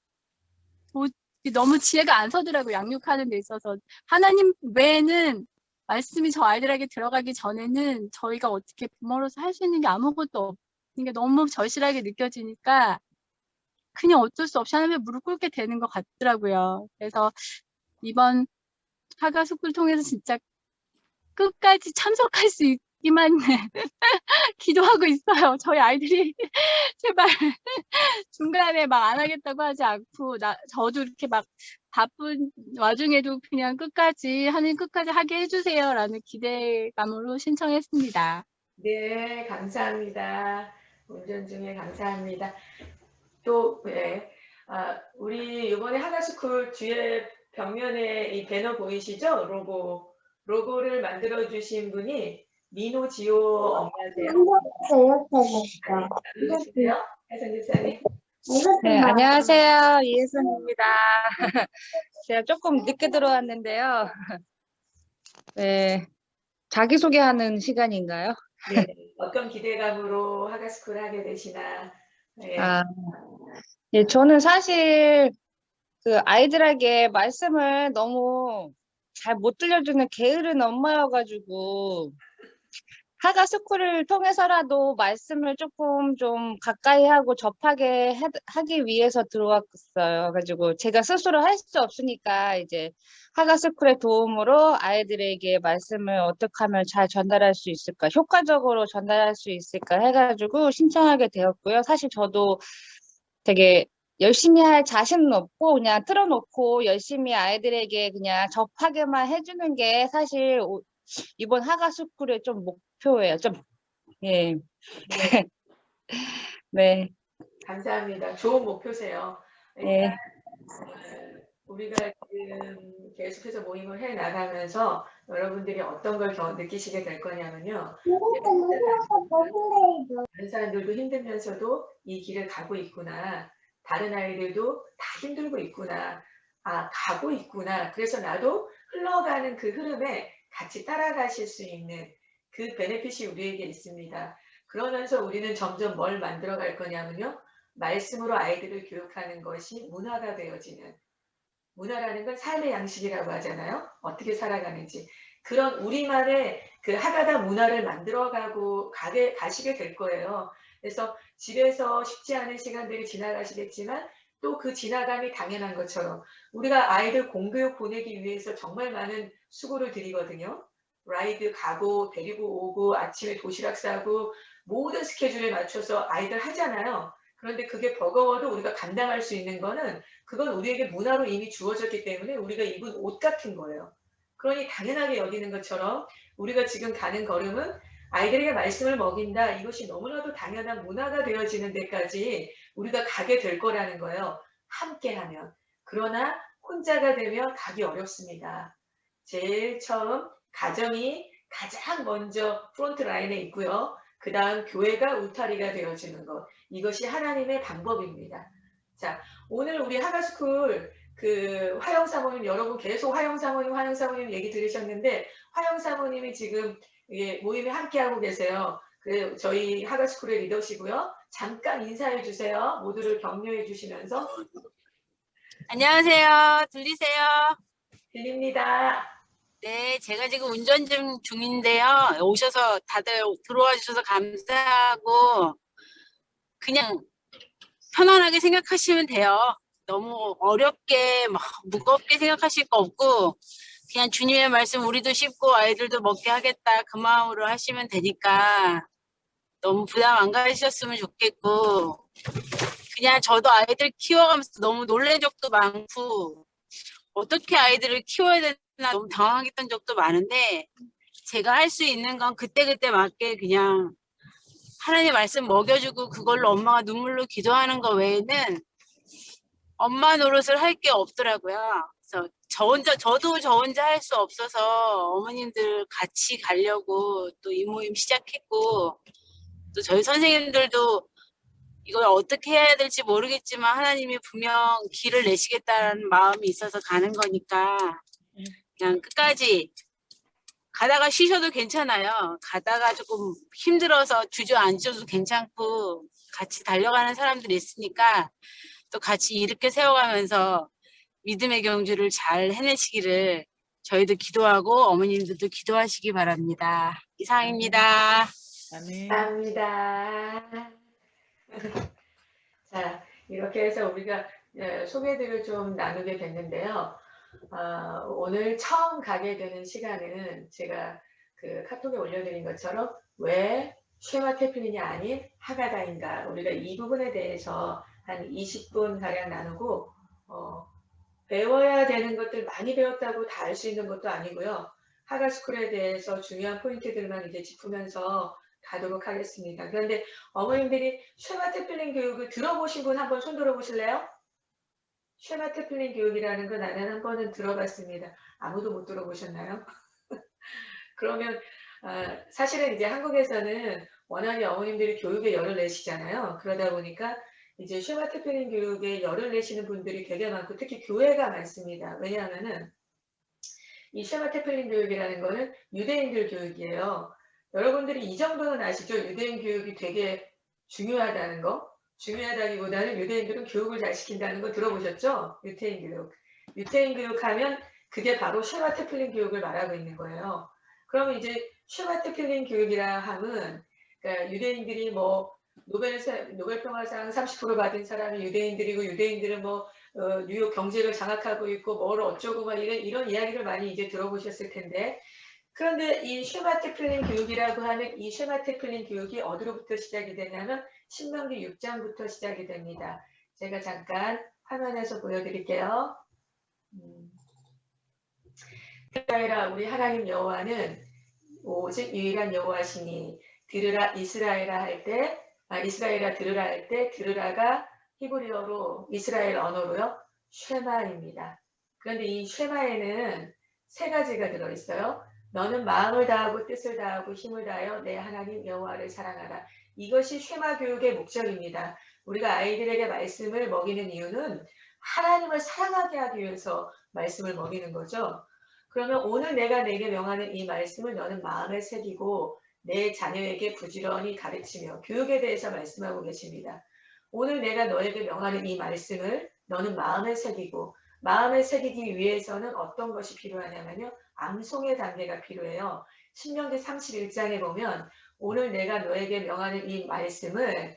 너무 지혜가 안 서더라고요. 양육하는 데 있어서. 하나님 외에는 말씀이 저 아이들에게 들어가기 전에는 저희가 어떻게 부모로서 할 수 있는 게 아무것도 없는 게 너무 절실하게 느껴지니까 그냥 어쩔 수 없이 하나님의 무릎 꿇게 되는 것 같더라고요. 그래서 이번 하가 숙구를 통해서 진짜 끝까지 참석할 수 있기만 기도하고 있어요. 저희 아이들이 제발 중간에 막 안 하겠다고 하지 않고 저도 이렇게 막 바쁜 와중에도 그냥 하나님 끝까지 하게 해주세요라는 기대감으로 신청했습니다. 네, 감사합니다. 운전 중에 감사합니다. 또, 네. 우리 이번에 하나스쿨 뒤에 벽면에 이 배너 보이시죠? 로고를 만들어주신 분이 민호지호 엄마세요. 나눠주실래요? 혜선 집사님. 네, 안녕하세요. 이혜선입니다. 제가 조금 늦게 들어왔는데요. 네, 자기소개하는 시간인가요? 네, 어떤 기대감으로 하가스쿨 하게 되시나? 네. 예, 저는 사실 그 아이들에게 말씀을 너무 잘 못 들려주는 게으른 엄마여가지고 하가스쿨을 통해서라도 말씀을 조금 좀 가까이 하고 접하게 하기 위해서 들어왔어요. 가지고 제가 스스로 할 수 없으니까 이제 하가스쿨의 도움으로 아이들에게 말씀을 어떻게 하면 잘 전달할 수 있을까, 효과적으로 전달할 수 있을까 해가지고 신청하게 되었고요. 사실 저도 되게 열심히 할 자신은 없고 그냥 틀어놓고 열심히 아이들에게 그냥 접하게만 해주는 게 사실 이번 하가스쿨의 좀 목표예요. 예. 네. 네. 감사합니다. 좋은 목표세요. 네. 우리가 지금 계속해서 모임을 해 나가면서 여러분들이 어떤 걸 느끼시게 될 거냐면요. 다른 사람들도 힘들면서도 이 길을 가고 있구나. 다른 아이들도 다 힘들고 있구나. 가고 있구나. 그래서 나도 흘러가는 그 흐름에 같이 따라가실 수 있는 그 베네핏이 우리에게 있습니다. 그러면서 우리는 점점 뭘 만들어 갈 거냐면요. 말씀으로 아이들을 교육하는 것이 문화가 되어지는, 문화라는 건 삶의 양식이라고 하잖아요. 어떻게 살아가는지. 그런 우리만의 그 하가다 문화를 만들어 가시게 될 거예요. 그래서 집에서 쉽지 않은 시간들이 지나가시겠지만 또 그 지나감이 당연한 것처럼 우리가 아이들 공교육 보내기 위해서 정말 많은 수고를 드리거든요. 라이드 가고 데리고 오고 아침에 도시락 싸고 모든 스케줄에 맞춰서 아이들 하잖아요. 그런데 그게 버거워도 우리가 감당할 수 있는 거는 그건 우리에게 문화로 이미 주어졌기 때문에 우리가 입은 옷 같은 거예요. 그러니 당연하게 여기는 것처럼 우리가 지금 가는 걸음은 아이들에게 말씀을 먹인다. 이것이 너무나도 당연한 문화가 되어지는 데까지 우리가 가게 될 거라는 거예요. 함께하면. 그러나 혼자가 되면 가기 어렵습니다. 제일 처음 가정이 가장 먼저 프론트 라인에 있고요. 그 다음 교회가 울타리가 되어지는 것. 이것이 하나님의 방법입니다. 자, 오늘 우리 하가스쿨 그 화영 사모님, 여러분 계속 화영 사모님 얘기 들으셨는데 화영 사모님이 지금 모임에 함께하고 계세요. 저희 하가스쿨의 리더시고요. 잠깐 인사해 주세요. 모두를 격려해 주시면서. 안녕하세요. 들리세요? 들립니다. 네, 제가 지금 운전 중인데요. 오셔서 다들 들어와 주셔서 감사하고 그냥 편안하게 생각하시면 돼요. 너무 어렵게 막 무겁게 생각하실 거 없고 그냥 주님의 말씀 우리도 쉽고 아이들도 먹게 하겠다 그 마음으로 하시면 되니까 너무 부담 안 가지셨으면 좋겠고 그냥 저도 아이들 키워가면서 너무 놀란 적도 많고 어떻게 아이들을 키워야 되나 너무 당황했던 적도 많은데 제가 할 수 있는 건 그때그때 맞게 그냥 하나님 말씀 먹여주고 그걸로 엄마가 눈물로 기도하는 거 외에는 엄마 노릇을 할 게 없더라고요. 그래서 저도 저 혼자 할 수 없어서 어머님들 같이 가려고 또 이 모임 시작했고, 또 저희 선생님들도 이걸 어떻게 해야 될지 모르겠지만 하나님이 분명 길을 내시겠다는 마음이 있어서 가는 거니까 그냥 끝까지 가다가 쉬셔도 괜찮아요. 가다가 조금 힘들어서 주저앉아도 괜찮고 같이 달려가는 사람들이 있으니까 또 같이 이렇게 세워가면서 믿음의 경주를 잘 해내시기를 저희도 기도하고 어머님들도 기도하시기 바랍니다. 이상입니다. 감사합니다. 자, 이렇게 해서 우리가 소개들을 좀 나누게 됐는데요. 오늘 처음 가게 되는 시간은 제가 그 카톡에 올려드린 것처럼 왜 쉐마 테플린이 아닌 하가다인가, 우리가 이 부분에 대해서 한 20분 가량 나누고 배워야 되는 것들 많이 배웠다고 다 알 수 있는 것도 아니고요. 하가스쿨에 대해서 중요한 포인트들만 이제 짚으면서 가도록 하겠습니다. 그런데 어머님들이 쉐마 테플린 교육을 들어보신 분 한번 손 들어보실래요? 쉐마 테플린 교육이라는 거 나는 한 번은 들어봤습니다. 아무도 못 들어보셨나요? 그러면 사실은 이제 한국에서는 워낙에 어머님들이 교육에 열을 내시잖아요. 그러다 보니까 이제 쉐마 테플린 교육에 열을 내시는 분들이 되게 많고 특히 교회가 많습니다. 왜냐하면은 이 쉐마 테플린 교육이라는 거는 유대인들 교육이에요. 여러분들이 이 정도는 아시죠? 유대인 교육이 되게 중요하다는 거. 중요하다기보다는 유대인들은 교육을 잘 시킨다는 거 들어보셨죠? 유태인 교육. 유태인 교육하면 그게 바로 쉐마 테플린 교육을 말하고 있는 거예요. 그러면 이제 쉐마 테플린 교육이라 함은 그러니까 유대인들이 뭐 노벨 평화상 30% 받은 사람이 유대인들이고 유대인들은 뭐 뉴욕 경제를 장악하고 있고 뭘 어쩌고 막 이런 이야기를 많이 이제 들어보셨을 텐데, 그런데 이 쉐마 테플린 교육이라고 하는 이 쉐마 테플린 교육이 어디로부터 시작이 되냐면 신명기 6장부터 시작이 됩니다. 제가 잠깐 화면에서 보여드릴게요. 이스라엘아, 우리 하나님 여호와는 오직 유일한 여호와시니 들으라 이스라엘아 할 때, 이스라엘아 들으라 할 때 들으라가 히브리어로 이스라엘 언어로요 쉐마입니다. 그런데 이 쉐마에는 세 가지가 들어있어요. 너는 마음을 다하고 뜻을 다하고 힘을 다하여 내 하나님 여호와를 사랑하라. 이것이 쉐마 교육의 목적입니다. 우리가 아이들에게 말씀을 먹이는 이유는 하나님을 사랑하게 하기 위해서 말씀을 먹이는 거죠. 그러면 오늘 내가 내게 명하는 이 말씀을 너는 마음에 새기고 내 자녀에게 부지런히 가르치며, 교육에 대해서 말씀하고 계십니다. 오늘 내가 너에게 명하는 이 말씀을 너는 마음에 새기고, 마음에 새기기 위해서는 어떤 것이 필요하냐면요, 암송의 단계가 필요해요. 신명기 31장에 보면 오늘 내가 너에게 명하는 이 말씀은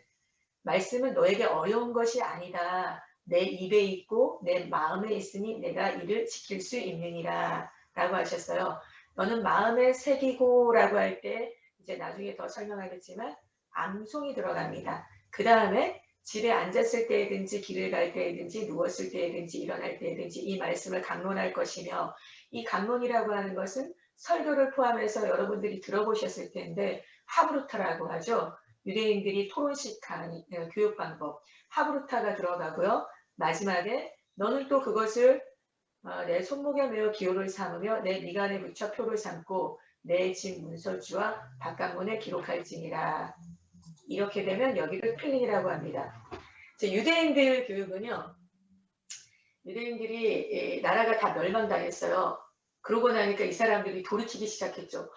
너에게 어려운 것이 아니다. 내 입에 있고 내 마음에 있으니 내가 이를 지킬 수 있느니라 라고 하셨어요. 너는 마음에 새기고 라고 할 때 이제 나중에 더 설명하겠지만 암송이 들어갑니다. 그 다음에 집에 앉았을 때든지 길을 갈 때든지 누웠을 때든지 일어날 때든지 이 말씀을 강론할 것이며, 이 강론이라고 하는 것은 설교를 포함해서 여러분들이 들어보셨을 텐데 하브루타라고 하죠. 유대인들이 토론식한 교육 방법 하브루타가 들어가고요. 마지막에 너는 또 그것을 내 손목에 메어 기호를 삼으며 내 미간에 붙여 표를 삼고 내 집 문설주와 바깥문에 기록할지니라. 이렇게 되면 여기를 필링이라고 합니다. 유대인들 교육은요, 유대인들이 나라가 다 멸망당했어요. 그러고 나니까 이 사람들이 돌이키기 시작했죠.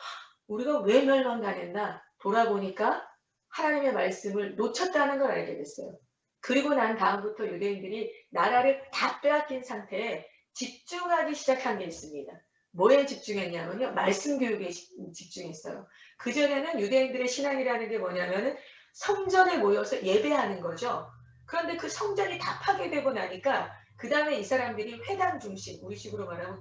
우리가 왜 멸망당했나 돌아보니까 하나님의 말씀을 놓쳤다는 걸 알게 됐어요. 그리고 난 다음부터 유대인들이 나라를 다 빼앗긴 상태에 집중하기 시작한 게 있습니다. 뭐에 집중했냐면요, 말씀 교육에 집중했어요. 그전에는 유대인들의 신앙이라는 게 뭐냐면은 성전에 모여서 예배하는 거죠. 그런데 그 성전이 다 파괴되고 나니까 그 다음에 이 사람들이 회당 중심, 우리식으로 말하면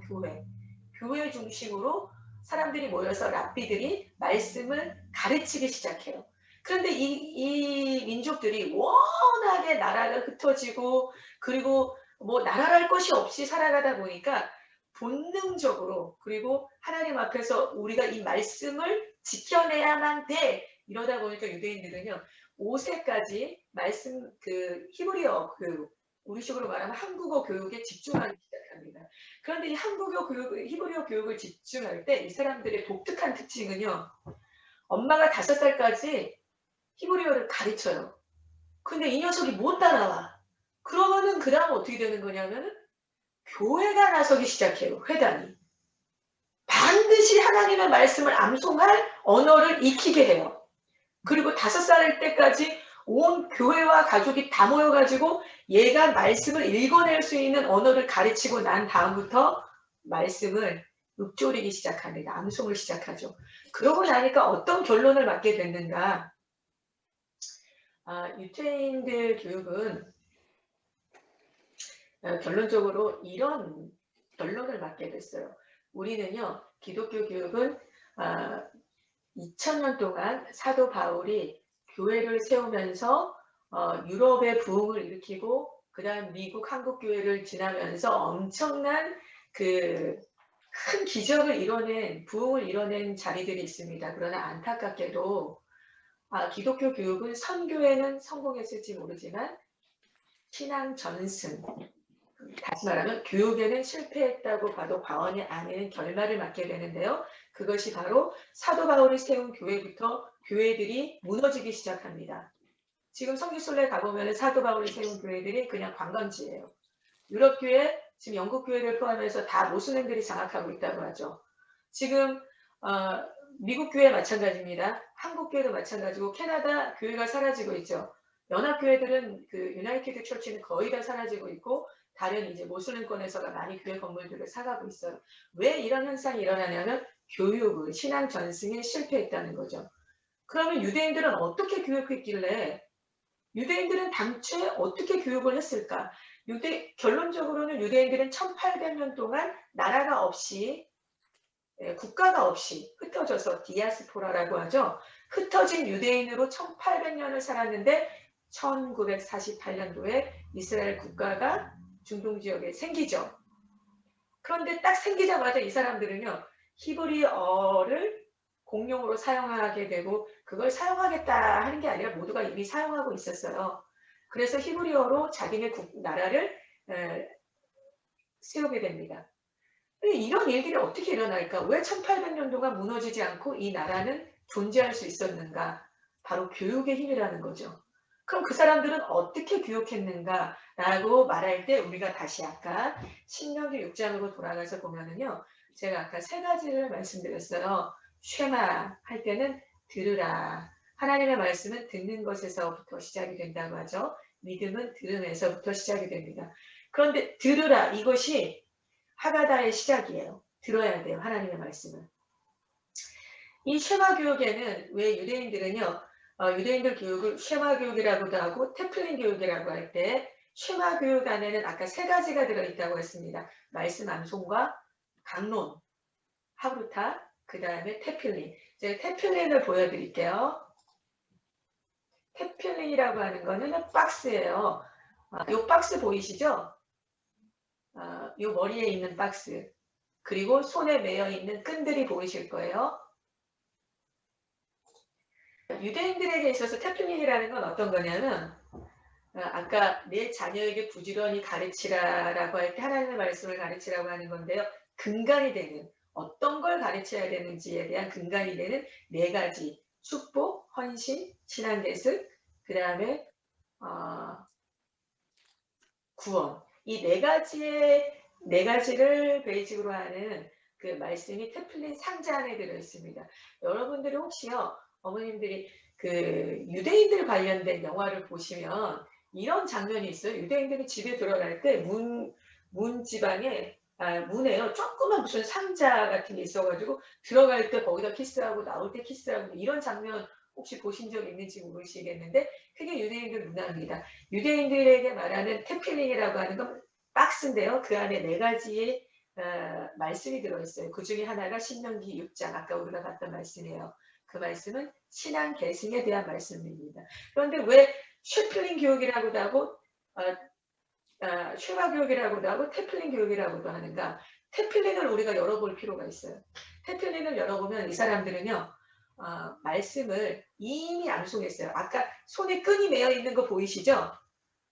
교회 중심으로 사람들이 모여서 랍비들이 말씀을 가르치기 시작해요. 그런데 이 민족들이 워낙에 나라가 흩어지고 그리고 뭐 나라랄 것이 없이 살아가다 보니까 본능적으로, 그리고 하나님 앞에서 우리가 이 말씀을 지켜내야만 돼, 이러다 보니까 유대인들은요 5세까지 말씀 그 히브리어 그 우리식으로 말하면 한국어 교육에 집중하기 시작합니다. 그런데 이 한국어 교육, 히브리어 교육을 집중할 때 이 사람들의 독특한 특징은요. 엄마가 5살까지 히브리어를 가르쳐요. 근데 이 녀석이 못 따라와. 그러면은 그 다음 어떻게 되는 거냐면은 교회가 나서기 시작해요. 회당이. 반드시 하나님의 말씀을 암송할 언어를 익히게 해요. 그리고 5살 때까지 온 교회와 가족이 다 모여가지고 얘가 말씀을 읽어낼 수 있는 언어를 가르치고 난 다음부터 말씀을 읊조리기 시작합니다. 암송을 시작하죠. 그러고 나니까 어떤 결론을 맞게 됐는가. 유태인들 교육은 결론적으로 이런 결론을 맞게 됐어요. 우리는요. 기독교 교육은 2000년 동안 사도 바울이 교회를 세우면서 유럽의 부흥을 일으키고 그 다음 미국, 한국 교회를 지나면서 엄청난 그 큰 기적을 이뤄낸 부흥을 이뤄낸 자리들이 있습니다. 그러나 안타깝게도 기독교 교육은 선교에는 성공했을지 모르지만 신앙 전승, 다시 말하면 교육에는 실패했다고 봐도 과언이 아닌 결말을 맞게 되는데요. 그것이 바로 사도 바울이 세운 교회부터 교회들이 무너지기 시작합니다. 지금 성지순례 가보면 사도 바울이 세운 교회들이 그냥 관광지예요. 유럽 교회, 지금 영국 교회를 포함해서 다 모슬림들이 장악하고 있다고 하죠. 지금 미국 교회 마찬가지입니다. 한국 교회도 마찬가지고 캐나다 교회가 사라지고 있죠. 연합 교회들은 그 유나이티드 처치는 거의 다 사라지고 있고 다른 이제 모슬림권에서가 많이 교회 건물들을 사가고 있어요. 왜 이런 현상이 일어나냐면 교육은 신앙 전승에 실패했다는 거죠. 그러면 유대인들은 어떻게 교육했길래 유대인들은 당초에 어떻게 교육을 했을까? 결론적으로는 유대인들은 1800년 동안 나라가 없이 국가가 없이 흩어져서 디아스포라라고 하죠. 흩어진 유대인으로 1800년을 살았는데 1948년도에 이스라엘 국가가 중동 지역에 생기죠. 그런데 딱 생기자마자 이 사람들은요. 히브리어를 공용으로 사용하게 되고 그걸 사용하겠다 하는 게 아니라 모두가 이미 사용하고 있었어요. 그래서 히브리어로 자기네 나라를 세우게 됩니다. 이런 일들이 어떻게 일어날까? 왜 1800년 동안 무너지지 않고 이 나라는 존재할 수 있었는가? 바로 교육의 힘이라는 거죠. 그럼 그 사람들은 어떻게 교육했는가라고 말할 때 우리가 다시 아까 신명기 6장으로 돌아가서 보면은요. 제가 아까 3가지를 말씀드렸어요. 쉐마 할 때는 들으라. 하나님의 말씀은 듣는 것에서부터 시작이 된다고 하죠. 믿음은 들음에서부터 시작이 됩니다. 그런데 들으라 이것이 하가다의 시작이에요. 들어야 돼요. 하나님의 말씀을. 이 쉐마 교육에는 왜 유대인들은요. 유대인들 교육을 쉐마 교육이라고도 하고 테플린 교육이라고 할 때 쉐마 교육 안에는 아까 3가지가 들어있다고 했습니다. 말씀 암송과 강론, 하브루타, 그 다음에 테필린. 제가 테필린을 보여드릴게요. 테필린이라고 하는 거는 박스예요. 이 박스 보이시죠? 이 머리에 있는 박스. 그리고 손에 매여 있는 끈들이 보이실 거예요. 유대인들에게 있어서 테필린이라는 건 어떤 거냐면 아까 내 자녀에게 부지런히 가르치라라고 할 때 하나님의 말씀을 가르치라고 하는 건데요. 근간이 되는 어떤 걸 가르쳐야 되는지에 대한 근간이 되는 4가지 축복, 헌신, 신앙개습, 그 다음에 구원. 이 4가지를 베이직으로 하는 그 말씀이 테플린 상자 안에 들어있습니다. 여러분들이 혹시요 어머님들이 그 유대인들 관련된 영화를 보시면 이런 장면이 있어요. 유대인들이 집에 들어갈 때 문 지방에 문에요. 조그만 무슨 상자 같은 게 있어가지고 들어갈 때 거기다 키스하고 나올 때 키스하고 이런 장면 혹시 보신 적 있는지 모르시겠는데 그게 유대인들 문화입니다. 유대인들에게 말하는 테필린이라고 하는 건 박스인데요. 그 안에 4가지의 말씀이 들어있어요. 그 중에 하나가 신명기 6장 아까 우리가 봤던 말씀이에요. 그 말씀은 신앙 계승에 대한 말씀입니다. 그런데 왜 쉐플린 교육이라고도 하고 쉐마 교육이라고도 하고 테필린 교육이라고도 하는가? 테필린을 우리가 열어볼 필요가 있어요. 테필린을 열어보면 이 사람들은요. 말씀을 이미 암송했어요. 아까 손에 끈이 매어 있는 거 보이시죠?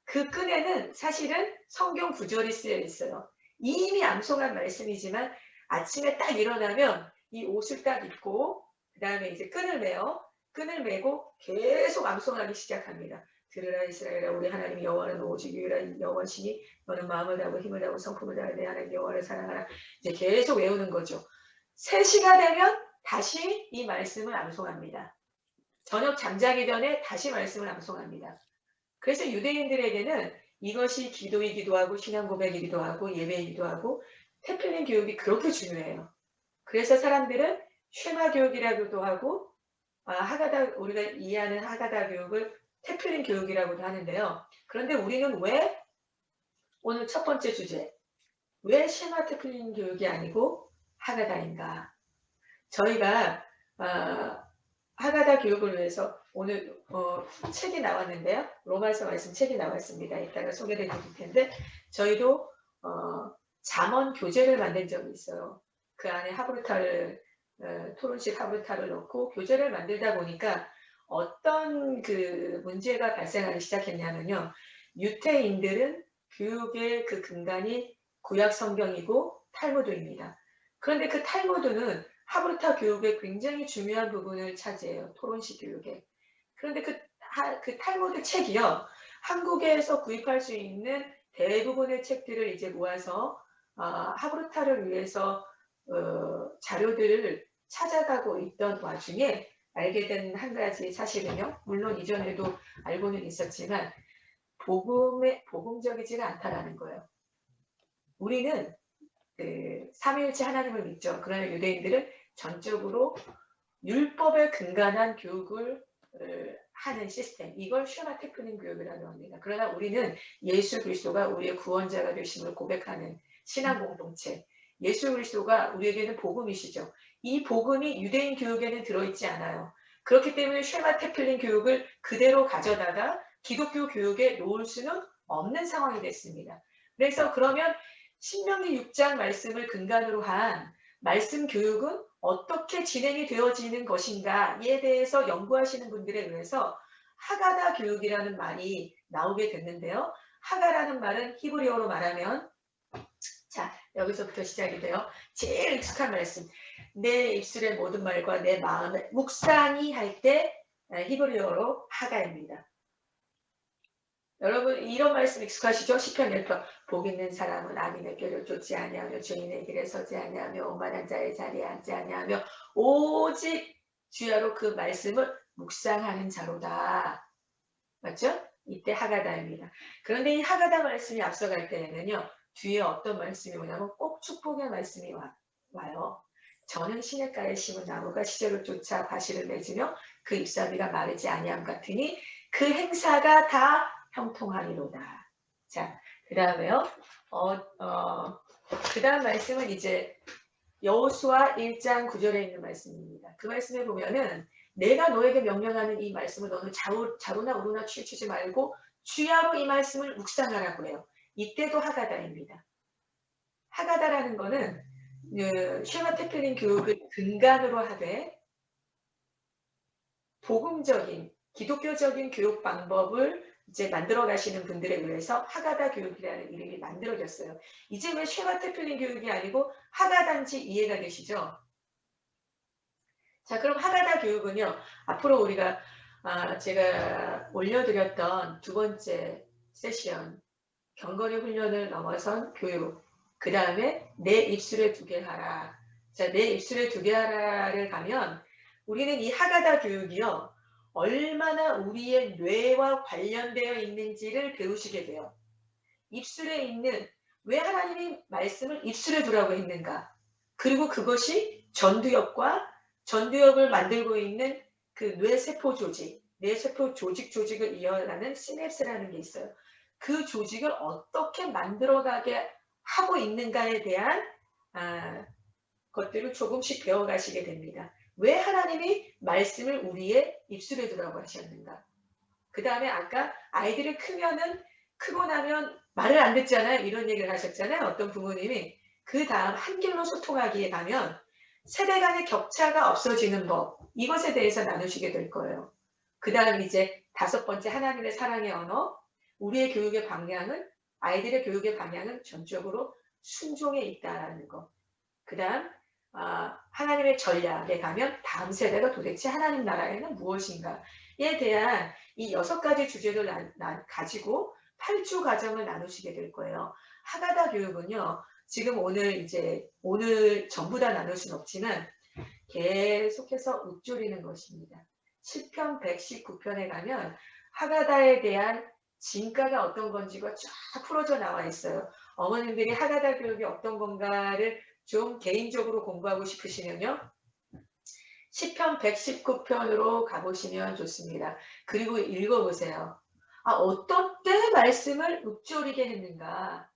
그 끈에는 사실은 성경 구절이 쓰여 있어요. 이미 암송한 말씀이지만 아침에 딱 일어나면 이 옷을 딱 입고 그 다음에 이제 끈을 매고 계속 암송하기 시작합니다. 들으라 이스라엘아, 우리 하나님 여호와는 오직 유일한 여호와시니 너는 마음을 다하고 힘을 다하고 성품을 다하여 내 하나님 여호와를 사랑하라. 이제 계속 외우는 거죠. 3시가 되면 다시 이 말씀을 암송합니다. 저녁 잠자기 전에 다시 말씀을 암송합니다. 그래서 유대인들에게는 이것이 기도이기도 하고 신앙 고백이기도 하고 예배이기도 하고 테필린 교육이 그렇게 중요해요. 그래서 사람들은 쉐마 교육이라고도 하고 하가다, 우리가 이해하는 하가다 교육을 테필린 교육이라고도 하는데요. 그런데 우리는 왜 오늘 첫 번째 주제, 왜 쉐마 테필린 교육이 아니고 하가다인가? 저희가 하가다 교육을 위해서 오늘 책이 나왔는데요. 로마서 말씀 책이 나왔습니다. 이따가 소개해 드릴 텐데 저희도 잠언 교재를 만든 적이 있어요. 그 안에 하브루타를 토론식 하브루타를 넣고 교재를 만들다 보니까 어떤 그 문제가 발생하기 시작했냐면요. 유태인들은 교육의 그 근간이 구약 성경이고 탈무드입니다. 그런데 그 탈무드는 하브루타 교육의 굉장히 중요한 부분을 차지해요. 토론식 교육에. 그런데 그 탈무드 책이요. 한국에서 구입할 수 있는 대부분의 책들을 이제 모아서 하브루타를 위해서 자료들을 찾아가고 있던 와중에 알게 된 한 가지 사실은요. 물론 이전에도 알고는 있었지만 복음적이지가 않다라는 거예요. 우리는 삼위일체 하나님을 믿죠. 그러나 유대인들은 전적으로 율법에 근간한 교육을 하는 시스템, 이걸 쉐마 테필린 교육이라고 합니다. 그러나 우리는 예수 그리스도가 우리의 구원자가 되심을 고백하는 신앙 공동체, 예수 그리스도가 우리에게는 복음이시죠. 이 복음이 유대인 교육에는 들어있지 않아요. 그렇기 때문에 쉐마 테필린 교육을 그대로 가져다가 기독교 교육에 놓을 수는 없는 상황이 됐습니다. 그래서 그러면 신명기 6장 말씀을 근간으로 한 말씀 교육은 어떻게 진행이 되어지는 것인가에 대해서 연구하시는 분들에 의해서 하가다 교육이라는 말이 나오게 됐는데요. 하가라는 말은 히브리어로 말하면, 자, 여기서부터 시작이 돼요. 제일 익숙한 말씀. 내 입술의 모든 말과 내 마음을 묵상히 할 때 히브리어로 하가입니다. 여러분 이런 말씀 익숙하시죠? 시편 1편 복 있는 사람은 악인의 꾀를 쫓지 아니하며 죄인의 길에 서지 아니하며 오만한 자의 자리에 앉지 아니하며 오직 주야로 그 말씀을 묵상하는 자로다. 맞죠? 이때 하가다입니다. 그런데 이 하가다 말씀이 앞서갈 때는요. 뒤에 어떤 말씀이 오냐면 꼭 축복의 말씀이 와요. 저는 시냇가에 심은 나무가 시절을 쫓아 과실을 맺으며 그 잎사귀가 마르지 아니함 같으니 그 행사가 다 형통하리로다. 자, 그 다음에요. 그 다음 말씀은 이제 여호수아 1장 9절에 있는 말씀입니다. 그 말씀에 보면은 내가 너에게 명령하는 이 말씀을 너는 자루나 우루나 치우치지 말고 주야로 이 말씀을 묵상하라고 해요. 이때도 하가다입니다. 하가다라는 거는 쉐마 테필린 교육을 근간으로 하되 복음적인 기독교적인 교육 방법을 이제 만들어 가시는 분들에 의해서 하가다 교육이라는 이름이 만들어졌어요. 이제 왜 쉐마 테필린 교육이 아니고 하가다인지 이해가 되시죠? 자, 그럼 하가다 교육은요. 앞으로 우리가 제가 올려드렸던 두 번째 세션 경건의 훈련을 넘어선 교육, 그 다음에 내 입술에 두게 하라. 자, 내 입술에 두게 하라를 가면 우리는 이 하가다 교육이요. 얼마나 우리의 뇌와 관련되어 있는지를 배우시게 돼요. 입술에 있는, 왜 하나님이 말씀을 입술에 두라고 했는가? 그리고 그것이 전두엽을 만들고 있는 그 뇌세포 조직, 뇌세포 조직을 이어가는 시냅스라는 게 있어요. 그 조직을 어떻게 만들어가게 하고 있는가에 대한 것들을 조금씩 배워가시게 됩니다. 왜 하나님이 말씀을 우리의 입술에 두라고 하셨는가? 그 다음에 아까 아이들이 크고 나면 말을 안 듣잖아요. 이런 얘기를 하셨잖아요. 어떤 부모님이. 그 다음 한 길로 소통하기에 가면 세대 간의 격차가 없어지는 법, 이것에 대해서 나누시게 될 거예요. 그 다음 이제 5번째, 하나님의 사랑의 언어, 우리의 교육의 방향은, 아이들의 교육의 방향은 전적으로 순종에 있다라는 것. 그 다음 하나님의 전략에 가면 다음 세대가 도대체 하나님 나라에는 무엇인가에 대한 이 6가지 주제를 가지고 8주 과정을 나누시게 될 거예요. 하가다 교육은요, 지금 오늘 전부 다 나눌 수는 없지만 계속해서 읊조리는 것입니다. 시편 119편에 가면 하가다에 대한 진가가 어떤 건지가 쫙 풀어져 나와 있어요. 어머님들이 하가다 교육이 어떤 건가를 좀 개인적으로 공부하고 싶으시면요, 시편 119편으로 가보시면 좋습니다. 그리고 읽어보세요. 어떤 때 말씀을 읊조리게 했는가,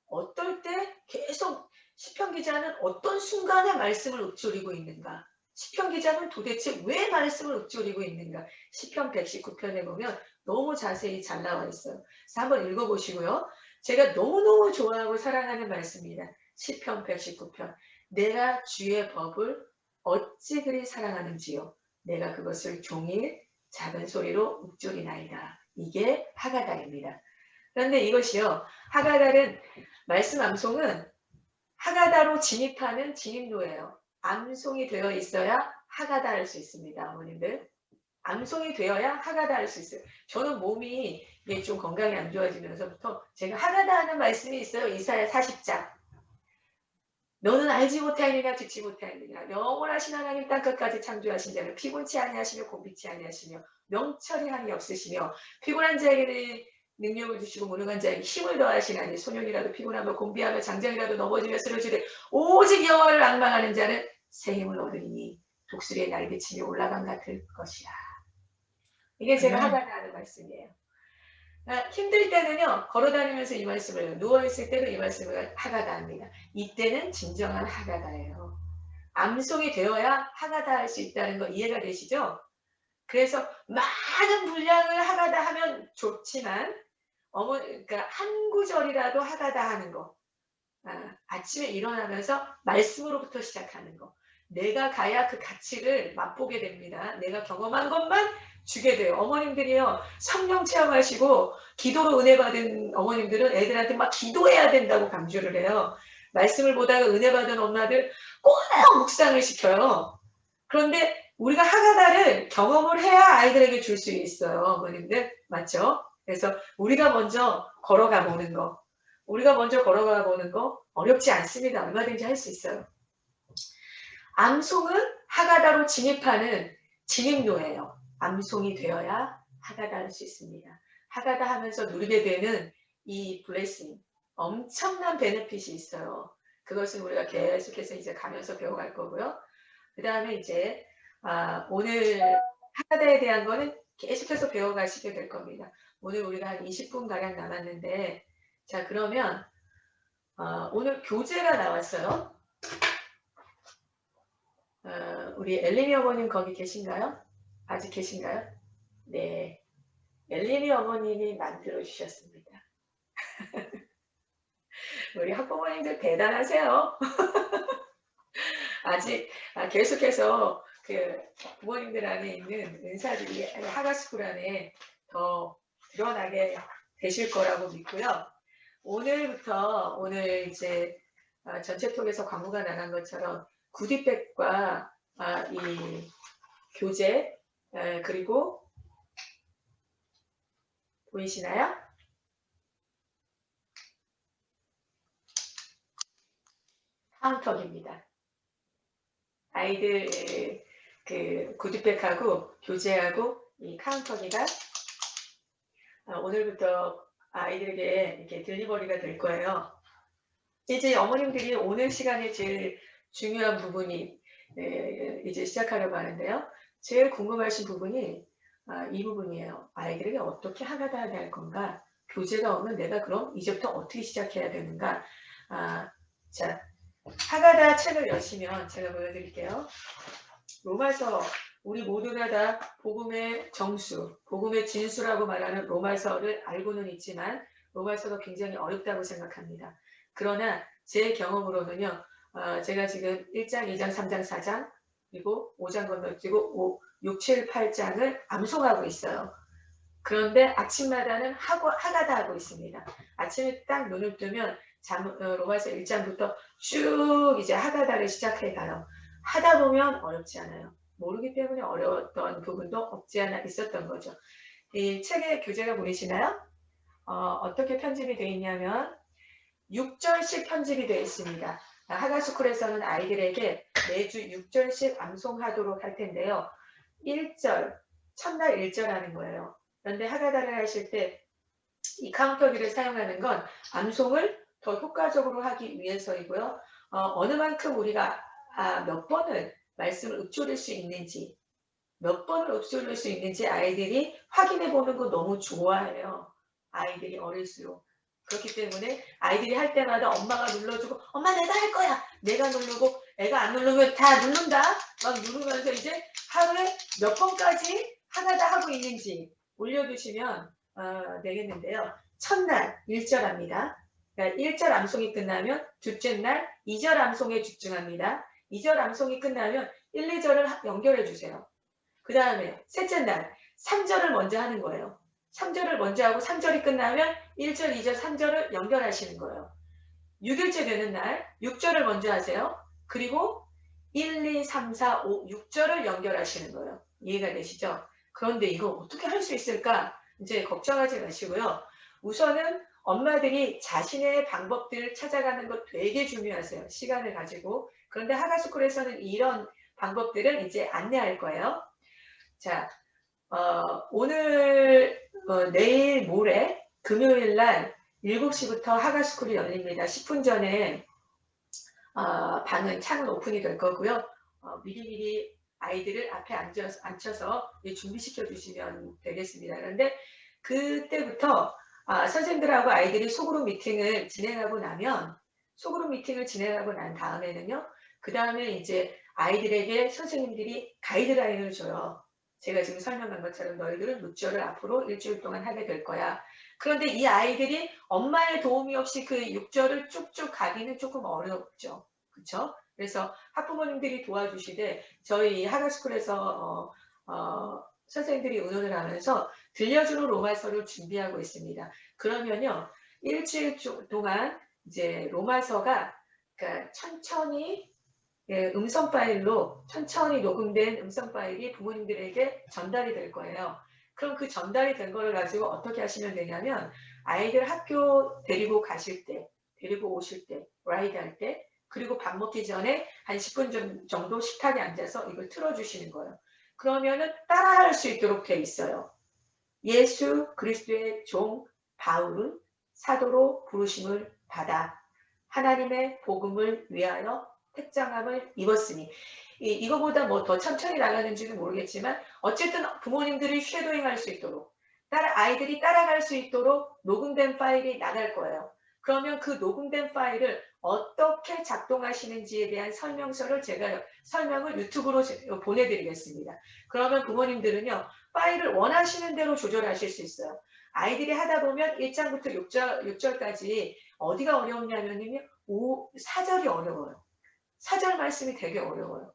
어떨 때 계속 시편 기자는 어떤 순간에 말씀을 읊조리고 있는가, 시편 기자는 도대체 왜 말씀을 읊조리고 있는가, 시편 119편에 보면 너무 자세히 잘 나와 있어요. 그래서 한번 읽어보시고요. 제가 너무너무 좋아하고 사랑하는 말씀입니다. 시편 119편. 내가 주의 법을 어찌 그리 사랑하는지요. 내가 그것을 종일 작은 소리로 읊조리나이다. 이게 하가다입니다. 그런데 이것이요, 하가다는 말씀 암송은 하가다로 진입하는 진입로예요. 암송이 되어 있어야 하가다 할 수 있습니다. 어머님들. 암송이 되어야 하가다 할 수 있어요. 저는 몸이 좀 건강이 안 좋아지면서부터 제가 하가다 하는 말씀이 있어요. 이사야 40장. 너는 알지 못하느냐 듣지 못하느냐 영원하신 하나님 땅끝까지 창조하신 자를 피곤치 아니하시며 곤비치 아니하시며 명철이 한이 없으시며 피곤한 자에게는 능력을 주시고 무능한 자에게 힘을 더하시나니 소년이라도 피곤하며 곤비하며 장장이라도 넘어지며 쓰러지되 오직 여호와를 앙망하는 자는 새 힘을 얻으리니 독수리의 날개치며 올라간 같을 것이라. 이게 제가 하가다 하는 말씀이에요. 힘들 때는요, 걸어다니면서 이 말씀을, 누워있을 때도 이 말씀을 하가다 합니다. 이때는 진정한 하가다예요. 암송이 되어야 하가다 할 수 있다는 거 이해가 되시죠? 그래서 많은 분량을 하가다 하면 좋지만 그러니까 한 구절이라도 하가다 하는 거, 아침에 일어나면서 말씀으로부터 시작하는 거, 내가 가야 그 가치를 맛보게 됩니다. 내가 경험한 것만 주게 돼요. 어머님들이요, 성령 체험하시고 기도로 은혜 받은 어머님들은 애들한테 막 기도해야 된다고 강조를 해요. 말씀을 보다가 은혜 받은 엄마들 꼭 묵상을 시켜요. 그런데 우리가 하가다를 경험을 해야 아이들에게 줄 수 있어요. 어머님들 맞죠? 그래서 우리가 먼저 걸어가 보는 거, 어렵지 않습니다. 얼마든지 할 수 있어요. 암송은 하가다로 진입하는 진입로예요. 암송이 되어야 하가다 할 수 있습니다. 하가다 하면서 누리게 되는 이 블레싱, 엄청난 베네핏이 있어요. 그것은 우리가 계속해서 이제 가면서 배워갈 거고요. 그 다음에 이제 오늘 하가다에 대한 거는 계속해서 배워가시게 될 겁니다. 오늘 우리가 한 20분 가량 남았는데, 자 그러면 오늘 교재가 나왔어요. 우리 엘리미 어머님 거기 계신가요? 아직 계신가요? 네, 엘리미 어머님이 만들어 주셨습니다. 우리 학부모님들 대단하세요. 아직 계속해서 그 부모님들 안에 있는 은사들이 하가스쿨 안에 더 드러나게 되실 거라고 믿고요. 오늘부터 오늘 이제 전체톡에서 광고가 나간 것처럼 구디백과 이 교재 그리고 보이시나요? 카운터입니다. 아이들 그 구디백하고 교재하고 이 카운터기가 오늘부터 아이들에게 이렇게 딜리버리가 될 거예요. 이제 어머님들이 오늘 시간에 제일 중요한 부분이 이제 시작하려고 하는데요. 제일 궁금하신 부분이 이 부분이에요. 아이들에게 어떻게 하가다 하게 할 건가? 교재가 오면 내가 그럼 이제부터 어떻게 시작해야 되는가? 자, 하가다 책을 여시면 제가 보여드릴게요. 로마서, 우리 모두가 다 복음의 정수, 복음의 진수라고 말하는 로마서를 알고는 있지만 로마서가 굉장히 어렵다고 생각합니다. 그러나 제 경험으로는요, 제가 지금 1장, 2장, 3장, 4장 그리고 5장 건너뛰고 6, 7, 8장을 암송하고 있어요. 그런데 아침마다는 하가다 하고 있습니다. 아침에 딱 눈을 뜨면 로마서 1장부터 쭉 이제 하가다를 시작해 가요. 하다 보면 어렵지 않아요. 모르기 때문에 어려웠던 부분도 없지 않아 있었던 거죠. 이 책의 교재가 보이시나요? 어떻게 편집이 되어 있냐면 6절씩 편집이 되어 있습니다. 하가스쿨에서는 아이들에게 매주 6절씩 암송하도록 할 텐데요. 1절, 첫날 1절 하는 거예요. 그런데 하가다를 하실 때 이 카운터기를 사용하는 건 암송을 더 효과적으로 하기 위해서이고요. 어느 만큼 우리가 몇 번을 말씀을 읊조릴 수 있는지 몇 번을 읊조릴 수 있는지 아이들이 확인해 보는 거 너무 좋아해요. 아이들이 어릴수록. 그렇기 때문에 아이들이 할 때마다 엄마가 눌러주고 엄마 내가 할 거야. 내가 누르고 애가 안 누르면 다 누른다. 막 누르면서 이제 하루에 몇 번까지 하나다 하고 있는지 올려두시면 되겠는데요. 첫날 1절 합니다. 그러니까 1절 암송이 끝나면 둘째 날 2절 암송에 집중합니다. 2절 암송이 끝나면 1, 2절을 연결해 주세요. 그 다음에 셋째 날 3절을 먼저 하는 거예요. 3절을 먼저 하고 3절이 끝나면 1절, 2절, 3절을 연결하시는 거예요. 6일째 되는 날 6절을 먼저 하세요. 그리고 1, 2, 3, 4, 5, 6절을 연결하시는 거예요. 이해가 되시죠? 그런데 이거 어떻게 할 수 있을까? 이제 걱정하지 마시고요. 우선은 엄마들이 자신의 방법들을 찾아가는 것 되게 중요하세요. 시간을 가지고. 그런데 하가스쿨에서는 이런 방법들을 이제 안내할 거예요. 자, 오늘, 내일 모레 금요일 날 7시부터 하가스쿨이 열립니다. 10분 전에 방은 창은 오픈이 될 거고요. 미리미리 아이들을 앞에 앉혀서 준비시켜 주시면 되겠습니다. 그런데 그때부터 선생님들하고 아이들이 소그룹 미팅을 진행하고 나면 소그룹 미팅을 진행하고 난 다음에는요. 그 다음에 이제 아이들에게 선생님들이 가이드라인을 줘요. 제가 지금 설명한 것처럼 너희들은 6절을 앞으로 일주일 동안 하게 될 거야. 그런데 이 아이들이 엄마의 도움이 없이 그 6절을 쭉쭉 가기는 조금 어렵죠. 그렇죠? 그래서 학부모님들이 도와주시되 저희 하가스쿨에서 선생님들이 의논을 하면서 들려주는 로마서를 준비하고 있습니다. 그러면요. 일주일 동안 이제 로마서가 그러니까 천천히 음성 파일로 천천히 녹음된 음성 파일이 부모님들에게 전달이 될 거예요. 그럼 그 전달이 된 걸 가지고 어떻게 하시면 되냐면 아이들 학교 데리고 가실 때, 데리고 오실 때, 라이드 할 때, 그리고 밥 먹기 전에 한 10분 정도 식탁에 앉아서 이걸 틀어주시는 거예요. 그러면은 따라할 수 있도록 돼 있어요. 예수 그리스도의 종 바울은 사도로 부르심을 받아 하나님의 복음을 위하여 택장함을 입었으니 이거보다 뭐 더 천천히 나가는지는 모르겠지만 어쨌든 부모님들이 쉐도잉할 수 있도록 아이들이 따라갈 수 있도록 녹음된 파일이 나갈 거예요. 그러면 그 녹음된 파일을 어떻게 작동하시는지에 대한 설명서를 제가 설명을 유튜브로 보내드리겠습니다. 그러면 부모님들은요. 파일을 원하시는 대로 조절하실 수 있어요. 아이들이 하다 보면 1장부터 6절까지 어디가 어려웠냐면요. 4절이 어려워요. 4절 말씀이 되게 어려워요.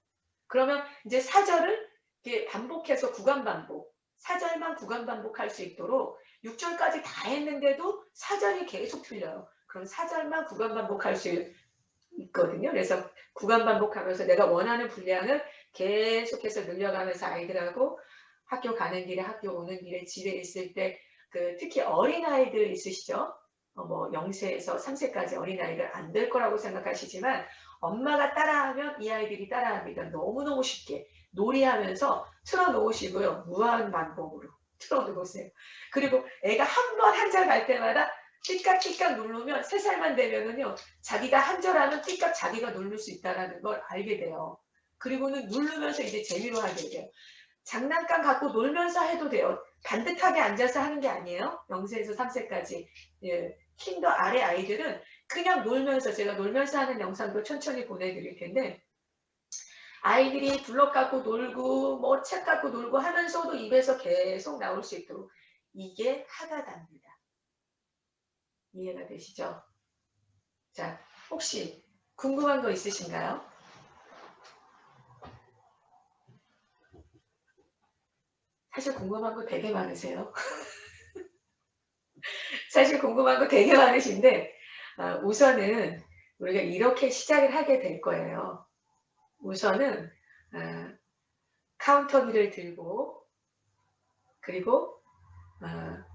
그러면 이제 4절을 이렇게 반복해서 구간 반복, 4절만 구간 반복할 수 있도록 6절까지 다 했는데도 4절이 계속 틀려요. 그럼 4절만 구간 반복할 수 있거든요. 그래서 구간 반복하면서 내가 원하는 분량을 계속해서 늘려가면서 아이들하고 학교 가는 길에 학교 오는 길에 집에 있을 때 특히 어린아이들 있으시죠? 뭐 0세에서 3세까지 어린아이들 안 될 거라고 생각하시지만 엄마가 따라하면 이 아이들이 따라합니다. 너무너무 쉽게 놀이하면서 틀어놓으시고요. 무한 반복으로 틀어놓으세요. 그리고 애가 한 번 한 절 갈 때마다 띠깍띠깍 누르면 3살만 되면은요. 자기가 한 절 하면 띠깍 자기가 누를 수 있다는 걸 알게 돼요. 그리고는 누르면서 이제 재미로 하게 돼요. 장난감 갖고 놀면서 해도 돼요. 반듯하게 앉아서 하는 게 아니에요. 0세에서 3세까지. 예. 킨더 아래 아이들은 그냥 놀면서 제가 놀면서 하는 영상도 천천히 보내드릴 텐데 아이들이 블럭 갖고 놀고 뭐 책 갖고 놀고 하면서도 입에서 계속 나올 수 있도록 이게 하가다입니다. 이해가 되시죠? 자, 혹시 궁금한 거 있으신가요? 사실 궁금한 거 되게 많으세요. 사실 궁금한 거 되게 많으신데 우선은 우리가 이렇게 시작을 하게 될 거예요. 우선은 카운터기를 들고 그리고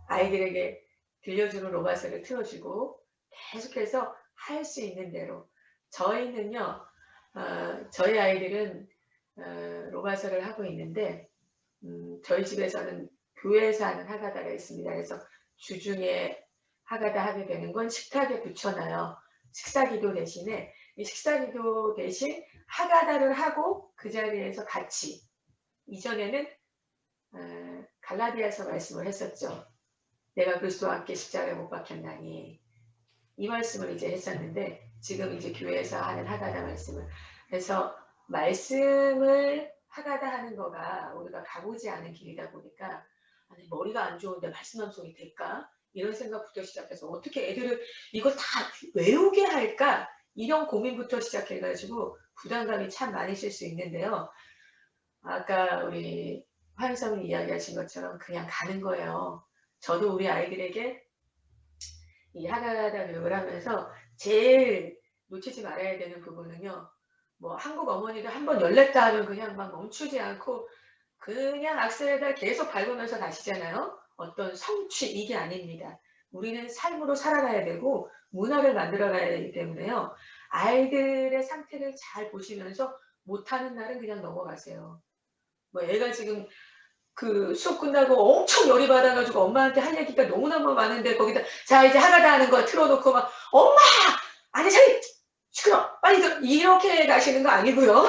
아이들에게 들려주는 로바서를 틀어주고 계속해서 할 수 있는 대로 저희는요 저희 아이들은 로바서를 하고 있는데 저희 집에서는 교회에서 하는 하가다가 있습니다. 그래서 주중에 하가다 하게 되는 건 식탁에 붙여놔요. 식사기도 대신에 이 식사기도 대신 하가다를 하고 그 자리에서 같이 이전에는 갈라디아서 말씀을 했었죠. 내가 그리스도와 함께 십자가에 못 박혔나니 이 말씀을 이제 했었는데 지금 이제 교회에서 하는 하가다 말씀을 해서 말씀을 하가다 하는 거가 우리가 가보지 않은 길이다 보니까 아니, 머리가 안 좋은데 말씀 방송이 될까? 이런 생각부터 시작해서 어떻게 애들을 이거 다 외우게 할까? 이런 고민부터 시작해가지고 부담감이 참 많으실 수 있는데요. 아까 우리 화영사분이 이야기하신 것처럼 그냥 가는 거예요. 저도 우리 아이들에게 이 하가다 교육을 하면서 제일 놓치지 말아야 되는 부분은요. 뭐 한국 어머니들 한번 열렸다 하면 그냥 막 멈추지 않고 그냥 악셀에다 계속 밟으면서 가시잖아요. 어떤 성취 이게 아닙니다. 우리는 삶으로 살아가야 되고 문화를 만들어가야 되기 때문에요. 아이들의 상태를 잘 보시면서 못하는 날은 그냥 넘어가세요. 뭐 애가 지금 그 수업 끝나고 엄청 열이 받아가지고 엄마한테 할 얘기가 너무너무 많은데 거기다 자 이제 하가다 하는 거 틀어놓고 막 엄마 아니 자기 시끄러 빨리 이렇게 가시는 거 아니고요.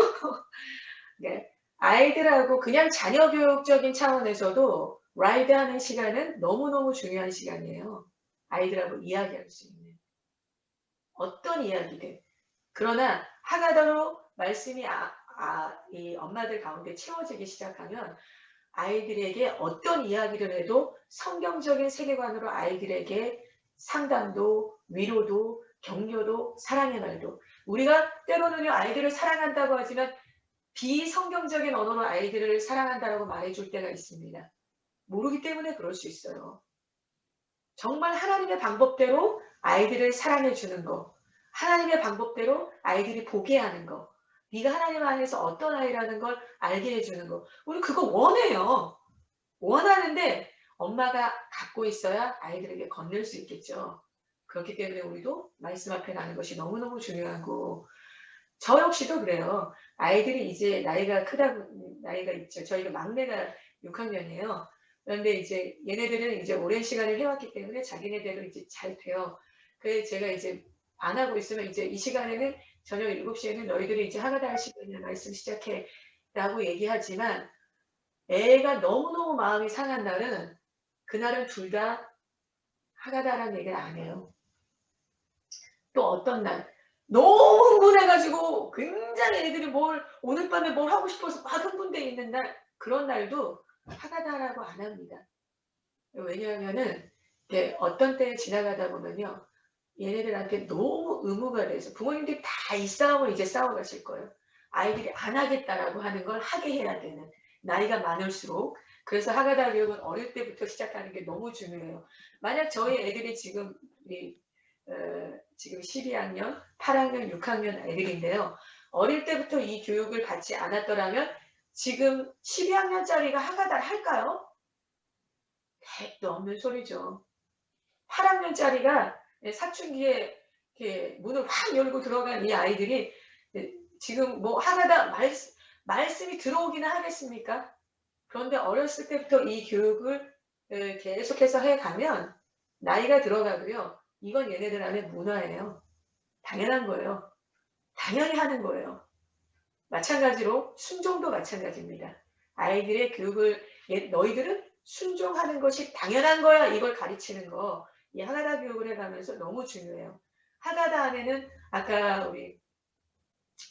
네. 아이들하고 그냥 자녀 교육적인 차원에서도 라이드하는 시간은 너무너무 중요한 시간이에요. 아이들하고 이야기할 수 있는 어떤 이야기든. 그러나 하가다로 말씀이 이 엄마들 가운데 채워지기 시작하면 아이들에게 어떤 이야기를 해도 성경적인 세계관으로 아이들에게 상담도 위로도 격려도 사랑의 말도 우리가 때로는요 아이들을 사랑한다고 하지만 비성경적인 언어로 아이들을 사랑한다라고 말해줄 때가 있습니다. 모르기 때문에 그럴 수 있어요. 정말 하나님의 방법대로 아이들을 사랑해주는 거, 하나님의 방법대로 아이들이 보게 하는 거, 네가 하나님 안에서 어떤 아이라는 걸 알게 해주는 거. 우리 그거 원해요. 원하는데 엄마가 갖고 있어야 아이들에게 건넬 수 있겠죠. 그렇기 때문에 우리도 말씀 앞에 가는 것이 너무너무 중요하고 저 역시도 그래요. 아이들이 이제 나이가 있죠. 저희가 막내가 6학년이에요. 그런데 이제 얘네들은 이제 오랜 시간을 해왔기 때문에 자기네대로 이제 잘 돼요. 그래서 제가 이제 안 하고 있으면 이제 이 시간에는 저녁 7시에는 너희들이 이제 하가다 할 시간이야 말씀 시작해 라고 얘기하지만 애가 너무너무 마음이 상한 날은 그날은 둘 다 하가다라는 얘기를 안 해요. 또 어떤 날 너무 흥분해가지고 굉장히 애들이 오늘 밤에 뭘 하고 싶어서 막 흥분돼 있는 날 그런 날도 하가다라고 안 합니다. 왜냐하면은 어떤 때에 지나가다 보면요 얘네들한테 너무 의무가 돼서 부모님들이 다 이 싸움을 이제 싸워가실 거예요. 아이들이 안 하겠다라고 하는 걸 하게 해야 되는 나이가 많을수록 그래서 하가다 교육은 어릴 때부터 시작하는 게 너무 중요해요. 만약 저희 애들이 지금 12학년, 8학년, 6학년 애들인데요. 어릴 때부터 이 교육을 받지 않았더라면 지금 12학년짜리가 하가다를 할까요? 택도 없는 소리죠. 8학년짜리가 사춘기에 이렇게 문을 확 열고 들어간 이 아이들이 지금 뭐 하가다 말씀이 들어오기는 하겠습니까? 그런데 어렸을 때부터 이 교육을 계속해서 해가면 나이가 들어가고요. 이건 얘네들 안에 문화예요. 당연한 거예요. 당연히 하는 거예요. 마찬가지로 순종도 마찬가지입니다. 아이들의 교육을 너희들은 순종하는 것이 당연한 거야 이걸 가르치는 거. 이 하가다 교육을 해가면서 너무 중요해요. 하가다 안에는 아까 우리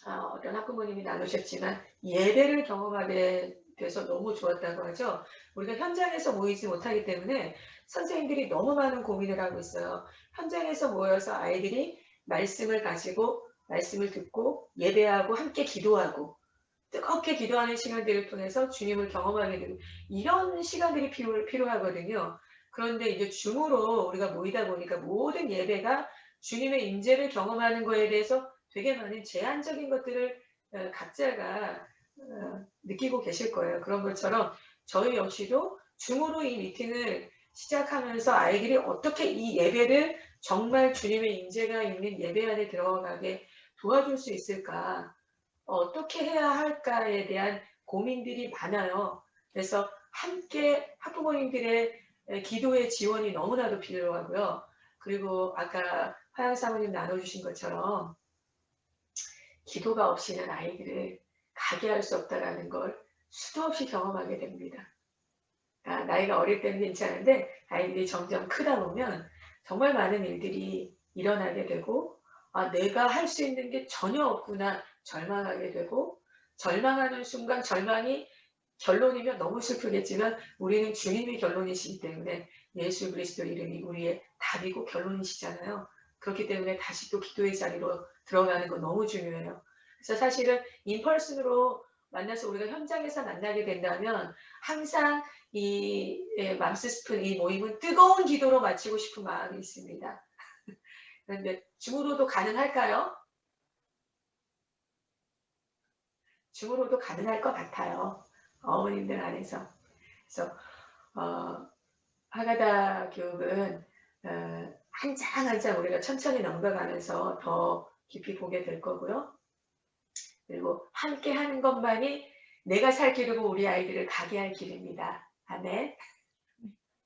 어떤 학부모님이 나누셨지만 예배를 경험하게 돼서 너무 좋았다고 하죠. 우리가 현장에서 모이지 못하기 때문에 선생님들이 너무 많은 고민을 하고 있어요. 현장에서 모여서 아이들이 말씀을 가지고 말씀을 듣고 예배하고 함께 기도하고 뜨겁게 기도하는 시간들을 통해서 주님을 경험하게 되고 이런 시간들이 필요하거든요. 그런데 이제 줌으로 우리가 모이다 보니까 모든 예배가 주님의 임재를 경험하는 거에 대해서 되게 많은 제한적인 것들을 각자가 느끼고 계실 거예요. 그런 것처럼 저희 역시도 줌으로 이 미팅을 시작하면서 아이들이 어떻게 이 예배를 정말 주님의 임재가 있는 예배 안에 들어가게 도와줄 수 있을까, 어떻게 해야 할까에 대한 고민들이 많아요. 그래서 함께 학부모님들의 기도의 지원이 너무나도 필요하고요. 그리고 아까 화양 사모님 나눠주신 것처럼 기도가 없이는 아이들을 가게 할 수 없다라는 걸 수도 없이 경험하게 됩니다. 나이가 어릴 때는 괜찮은데 아이들이 점점 크다 보면 정말 많은 일들이 일어나게 되고 내가 할 수 있는 게 전혀 없구나 절망하게 되고, 절망하는 순간 절망이 결론이면 너무 슬프겠지만 우리는 주님이 결론이시기 때문에 예수 그리스도 이름이 우리의 답이고 결론이시잖아요. 그렇기 때문에 다시 또 기도의 자리로 들어가는 거 너무 중요해요. 그래서 사실은 인펄슨으로 만나서 우리가 현장에서 만나게 된다면 항상 이 맘스스푼 이 모임은 뜨거운 기도로 마치고 싶은 마음이 있습니다. 그런데 줌으로도 가능할까요? 줌으로도 가능할 것 같아요. 어머님들 안에서. 그래서 하가다 교육은 한 장 한 장 우리가 천천히 넘어가면서 더 깊이 보게 될 거고요. 그리고 함께 하는 것만이 내가 살 길이고 우리 아이들을 가게 할 길입니다. 아멘.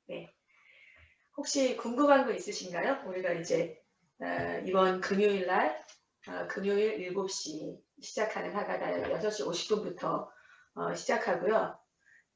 네. 혹시 궁금한 거 있으신가요? 우리가 이제 이번 금요일 날 금요일 7시 시작하는 하가다 6시 50분부터 시작하고요.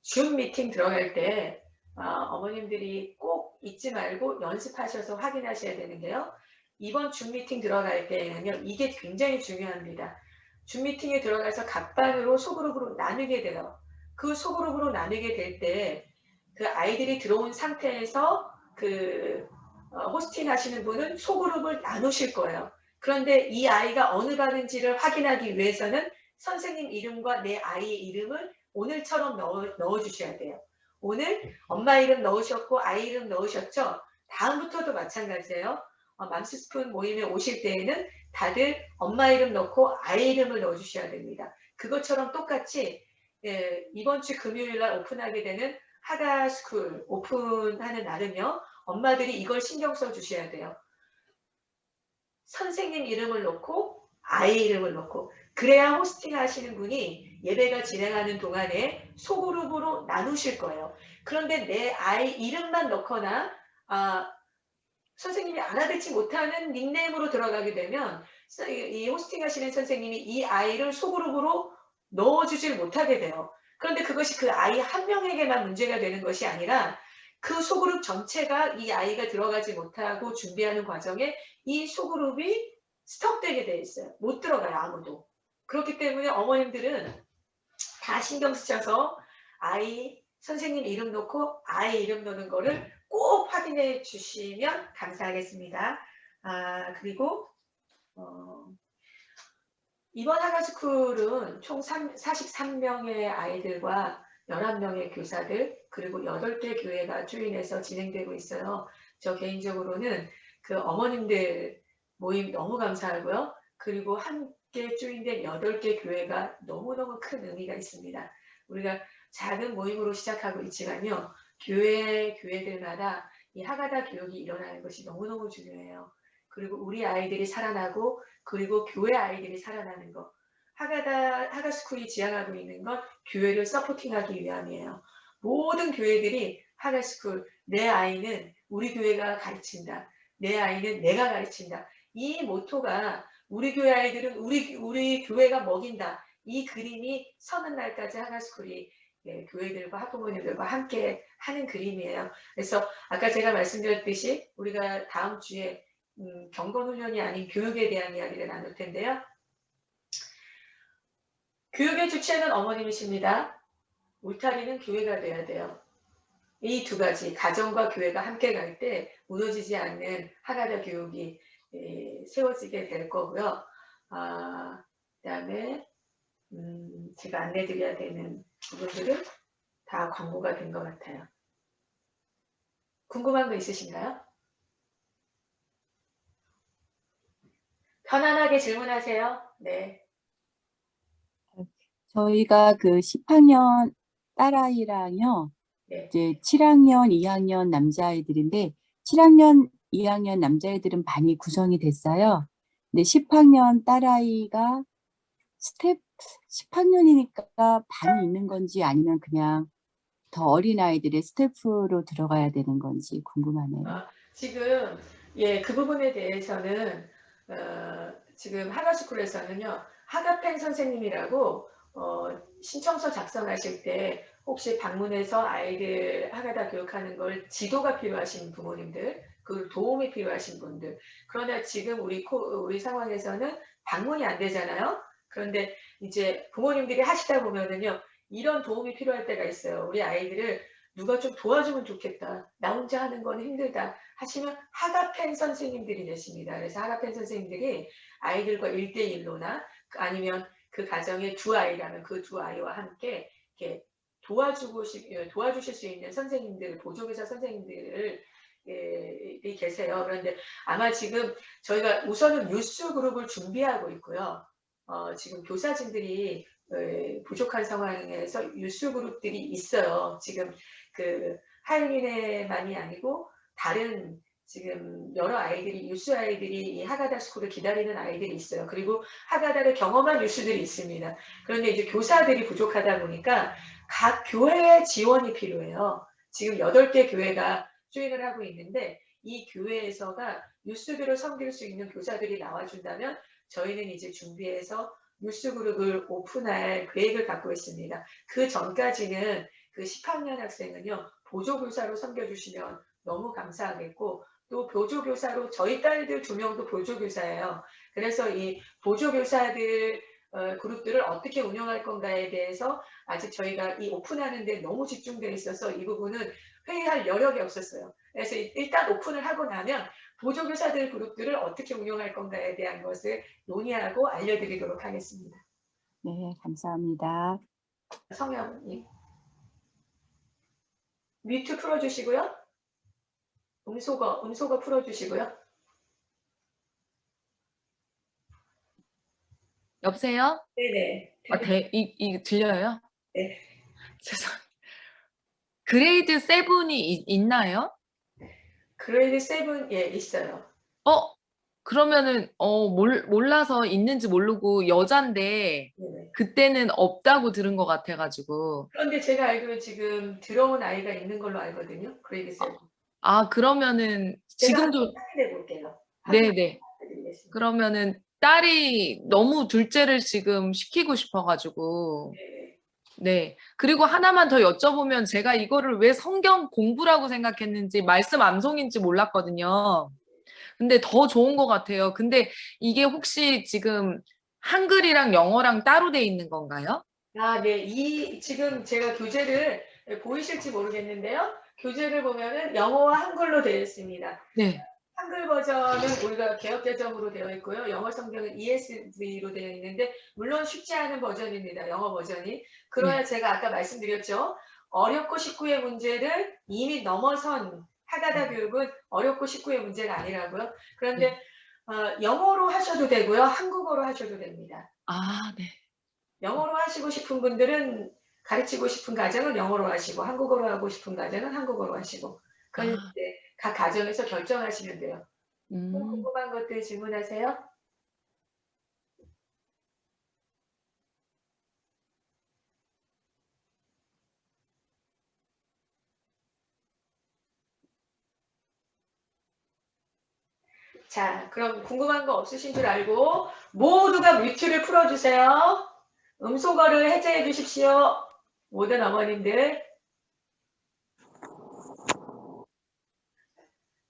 줌 미팅 들어갈 때 어머님들이 꼭 잊지 말고 연습하셔서 확인하셔야 되는데요. 이번 줌 미팅 들어갈 때는요. 이게 굉장히 중요합니다. 줌 미팅에 들어가서 각반으로 소그룹으로 나누게 돼요. 그 소그룹으로 나누게 될 때 그 아이들이 들어온 상태에서 그 호스팅 하시는 분은 소그룹을 나누실 거예요. 그런데 이 아이가 어느 반인지를 확인하기 위해서는 선생님 이름과 내 아이의 이름을 오늘처럼 넣어주셔야 돼요. 오늘 엄마 이름 넣으셨고 아이 이름 넣으셨죠? 다음부터도 마찬가지예요. 맘스스푼 모임에 오실 때에는 다들 엄마 이름 넣고 아이 이름을 넣어주셔야 됩니다. 그것처럼 똑같이 이번 주 금요일 날 오픈하게 되는 하가스쿨 오픈하는 날은요. 엄마들이 이걸 신경 써 주셔야 돼요. 선생님 이름을 넣고 아이 이름을 넣고 그래야 호스팅 하시는 분이 예배가 진행하는 동안에 소그룹으로 나누실 거예요. 그런데 내 아이 이름만 넣거나 선생님이 알아듣지 못하는 닉네임으로 들어가게 되면 이 호스팅 하시는 선생님이 이 아이를 소그룹으로 넣어주질 못하게 돼요. 그런데 그것이 그 아이 한 명에게만 문제가 되는 것이 아니라 그 소그룹 전체가 이 아이가 들어가지 못하고 준비하는 과정에 이 소그룹이 스톱되게 돼 있어요. 못 들어가요, 아무도. 그렇기 때문에 어머님들은 다 신경 쓰셔서 아이 선생님 이름 넣고 아이 이름 넣는 거를 꼭 확인해 주시면 감사하겠습니다. 그리고 이번 하가스쿨은 총 43명의 아이들과 11명의 교사들 그리고 8개 교회가 조인해서 진행되고 있어요. 저 개인적으로는 그 어머님들 모임 너무 감사하고요. 그리고 함께 조인된 8개 교회가 너무너무 큰 의미가 있습니다. 우리가 작은 모임으로 시작하고 있지만요. 교회들마다 이 하가다 교육이 일어나는 것이 너무너무 중요해요. 그리고 우리 아이들이 살아나고 그리고 교회 아이들이 살아나는 것. 하가스쿨이 지향하고 있는 건 교회를 서포팅하기 위함이에요. 모든 교회들이 하가스쿨, 내 아이는 우리 교회가 가르친다. 내 아이는 내가 가르친다. 이 모토가 우리 교회 아이들은 우리 교회가 먹인다. 이 그림이 서는 날까지 하가스쿨이 교회들과 학부모님들과 함께 하는 그림이에요. 그래서 아까 제가 말씀드렸듯이 우리가 다음 주에 경건훈련이 아닌 교육에 대한 이야기를 나눌 텐데요. 교육의 주체는 어머님이십니다. 울타리는 교회가 돼야 돼요. 이 두 가지, 가정과 교회가 함께 갈 때 무너지지 않는 하가다 교육이 세워지게 될 거고요. 그다음에 제가 안내드려야 되는 부분들은 다 광고가 된 것 같아요. 궁금한 거 있으신가요? 편안하게 질문하세요. 네. 저희가 그 10학년 딸아이랑요, 네. 이제 7학년, 2학년 남자아이들인데 7학년, 2학년 남자애들은 반이 구성이 됐어요. 근데 10학년 딸아이가 10학년이니까 반이 있는 건지 아니면 그냥 더 어린 아이들의 스태프로 들어가야 되는 건지 궁금하네요. 지금 그 부분에 대해서는 지금 하가스쿨에서는요, 하가펜 선생님이라고 신청서 작성하실 때 혹시 방문해서 아이들 하가다 교육하는 걸 지도가 필요하신 부모님들, 그 도움이 필요하신 분들. 그러나 지금 우리 상황에서는 방문이 안 되잖아요. 그런데 이제 부모님들이 하시다 보면은요, 이런 도움이 필요할 때가 있어요. 우리 아이들을 누가 좀 도와주면 좋겠다. 나 혼자 하는 건 힘들다. 하시면 하가펜 선생님들이 계십니다. 그래서 하가펜 선생님들이 아이들과 1대1로나 아니면 그 가정에 두 아이라면 그 두 아이와 함께 이렇게 도와주실 수 있는 선생님들, 보조교사 선생님들을 계세요. 그런데 아마 지금 저희가 우선은 뉴스 그룹을 준비하고 있고요. 지금 교사진들이 부족한 상황에서 뉴스 그룹들이 있어요. 지금 그 하윤이네만이 아니고 다른 지금 여러 아이들이 뉴스 아이들이 이 하가다 스쿨을 기다리는 아이들이 있어요. 그리고 하가다를 경험한 뉴스들이 있습니다. 그런데 이제 교사들이 부족하다 보니까 각 교회의 지원이 필요해요. 지금 8개 교회가 조인을 하고 있는데 이 교회에서가 뉴스들을 섬길 수 있는 교사들이 나와준다면 저희는 이제 준비해서 뉴스 그룹을 오픈할 계획을 갖고 있습니다. 그 전까지는 그 10학년 학생은요, 보조교사로 섬겨주시면 너무 감사하겠고, 또 보조교사로 저희 딸들 2명도 보조교사예요. 그래서 이 보조교사들 그룹들을 어떻게 운영할 건가에 대해서 아직 저희가 이 오픈하는 데 너무 집중되어 있어서 이 부분은 회의할 여력이 없었어요. 그래서 일단 오픈을 하고 나면 보조교사들 그룹들을 어떻게 운영할 건가에 대한 것을 논의하고 알려드리도록 하겠습니다. 네, 감사합니다. 성현님. 뮤트 풀어주시고요. 음소거 풀어주시고요. 여보세요? 네네. 이 들려요? 네. 죄송합니다. 그레이드 7이 있나요? 그레이드 7, 있어요. 그러면은 몰라서 있는지 모르고 여잔데 네네. 그때는 없다고 들은 것 같아가지고. 그런데 제가 알기로 지금 들어온 아이가 있는 걸로 알거든요. 그레이드 7. 그러면은 제가 지금도 확인해 볼게요. 네네. 그러면은 딸이 너무 둘째를 지금 시키고 싶어가지고. 네. 그리고 하나만 더 여쭤보면 제가 이거를 왜 성경 공부라고 생각했는지 말씀 암송인지 몰랐거든요. 근데 더 좋은 것 같아요. 근데 이게 혹시 지금 한글이랑 영어랑 따로 돼 있는 건가요? 네. 지금 제가 교재를 보이실지 모르겠는데요. 교재를 보면은 영어와 한글로 되어 있습니다. 네. 한글 버전은 우리가 개역개정으로 되어 있고요. 영어 성경은 ESV로 되어 있는데 물론 쉽지 않은 버전입니다. 영어 버전이. 그러나 네. 제가 아까 말씀드렸죠. 어렵고 식구의 문제를 이미 넘어선 하가다 교육은 어렵고 식구의 문제가 아니라고요. 그런데 영어로 하셔도 되고요. 한국어로 하셔도 됩니다. 네. 영어로 하시고 싶은 분들은 가르치고 싶은 가정은 영어로 하시고 한국어로 하고 싶은 가정은 한국어로 하시고 그건 이제 각 가정에서 결정하시면 돼요. 궁금한 것들 질문하세요. 자, 그럼 궁금한 거 없으신 줄 알고 모두가 뮤트를 풀어주세요. 음소거를 해제해 주십시오. 모든 어머님들.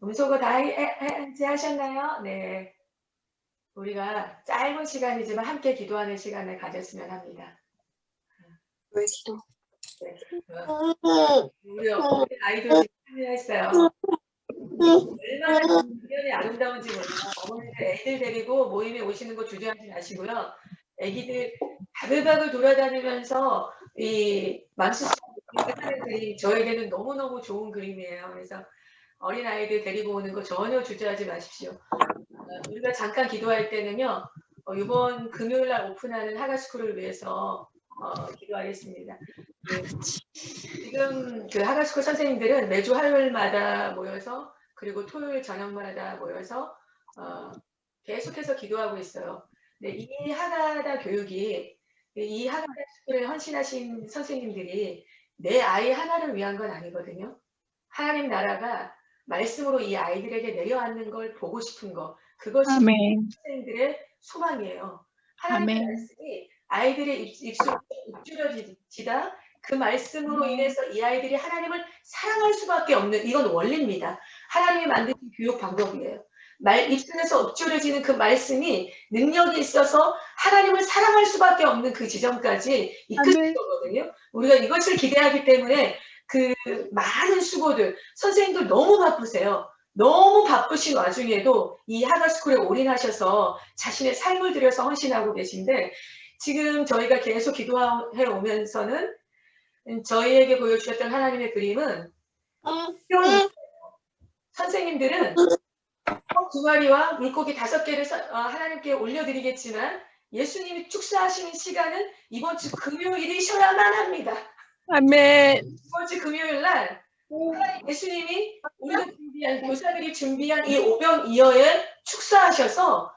음소거 다 해제하셨나요? 네. 우리가 짧은 시간이지만 함께 기도하는 시간을 가졌으면 합니다. 왜 기도? 네. 우리 아이들이 참여했어요. 얼마나 공연이 아름다운지 몰라요. 어머니들 애들 데리고 모임에 오시는 거 주저하지 마시고요. 애기들 바글바글 돌아다니면서 이 맘수하는 그림 저에게는 너무너무 좋은 그림이에요. 그래서 어린 아이들 데리고 오는 거 전혀 주저하지 마십시오. 우리가 잠깐 기도할 때는요. 이번 금요일 날 오픈하는 하가스쿨을 위해서 기도하겠습니다. 네. 지금 그 하가스쿨 선생님들은 매주 화요일마다 모여서 그리고 토요일 저녁마다 모여서 계속해서 기도하고 있어요. 네, 이 하가다 교육이 이 하가다 스쿨에 헌신하신 선생님들이 내 아이 하나를 위한 건 아니거든요. 하나님 나라가 말씀으로 이 아이들에게 내려앉는 걸 보고 싶은 거, 그것이 아멘. 선생님들의 소망이에요. 하나님의 아멘. 말씀이 아이들의 입술에 읊조려지다 그 말씀으로 인해서 이 아이들이 하나님을 사랑할 수밖에 없는, 이건 원리입니다. 하나님이 만드신 교육 방법이에요. 입술에서 읊조려지는 그 말씀이 능력이 있어서 하나님을 사랑할 수밖에 없는 그 지점까지 이끄는 거거든요. 우리가 이것을 기대하기 때문에 그 많은 수고들, 선생님들 너무 바쁘세요. 너무 바쁘신 와중에도 이 하가스쿨에 올인하셔서 자신의 삶을 들여서 헌신하고 계신데, 지금 저희가 계속 기도해 오면서는 저희에게 보여주셨던 하나님의 그림은 선생님들은 2마리와 물고기 5개를 하나님께 올려드리겠지만 예수님이 축사하시는 시간은 이번 주 금요일이셔야만 합니다. 아멘. 이번 주 금요일 날 예수님이 우리가 준비한, 교사들이 준비한 이 오병이어에 축사하셔서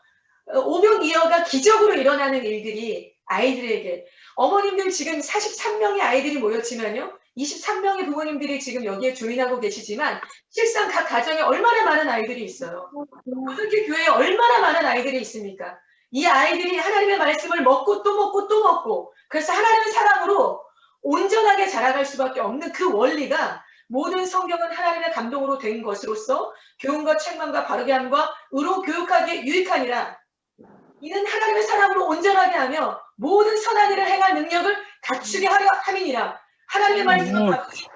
오병이어가 기적으로 일어나는 일들이 아이들에게, 어머님들 지금 43명의 아이들이 모였지만요, 23명의 부모님들이 지금 여기에 조인하고 계시지만 실상 각 가정에 얼마나 많은 아이들이 있어요. 고등교 교회에 얼마나 많은 아이들이 있습니까? 이 아이들이 하나님의 말씀을 먹고 또 먹고 또 먹고, 그래서 하나님의 사랑으로 온전하게 자라갈 수밖에 없는 그 원리가, 모든 성경은 하나님의 감동으로 된 것으로서 교훈과 책망과 바르게 함과 의로 교육하기에 유익하니라. 이는 하나님의 사랑으로 온전하게 하며 모든 선한 일을 행할 능력을 갖추게 하려 함이니라. 하나님의 말씀을 갖추게,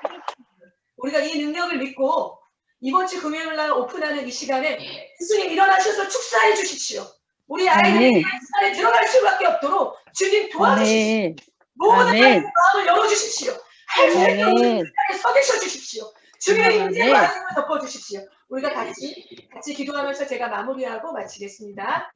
우리가 이 능력을 믿고 이번 주 금요일 날 오픈하는 이 시간에 예수님 일어나셔서 축사해 주십시오. 우리 아이들이 축사에 들어갈 수밖에 없도록 주님 도와주십시오. 모든 하나님의 마음을 열어주십시오. 할 수 없는 자리에 서 계셔 주십시오. 주님의 임재와 하나님을 덮어주십시오. 우리가 같이 기도하면서 제가 마무리하고 마치겠습니다.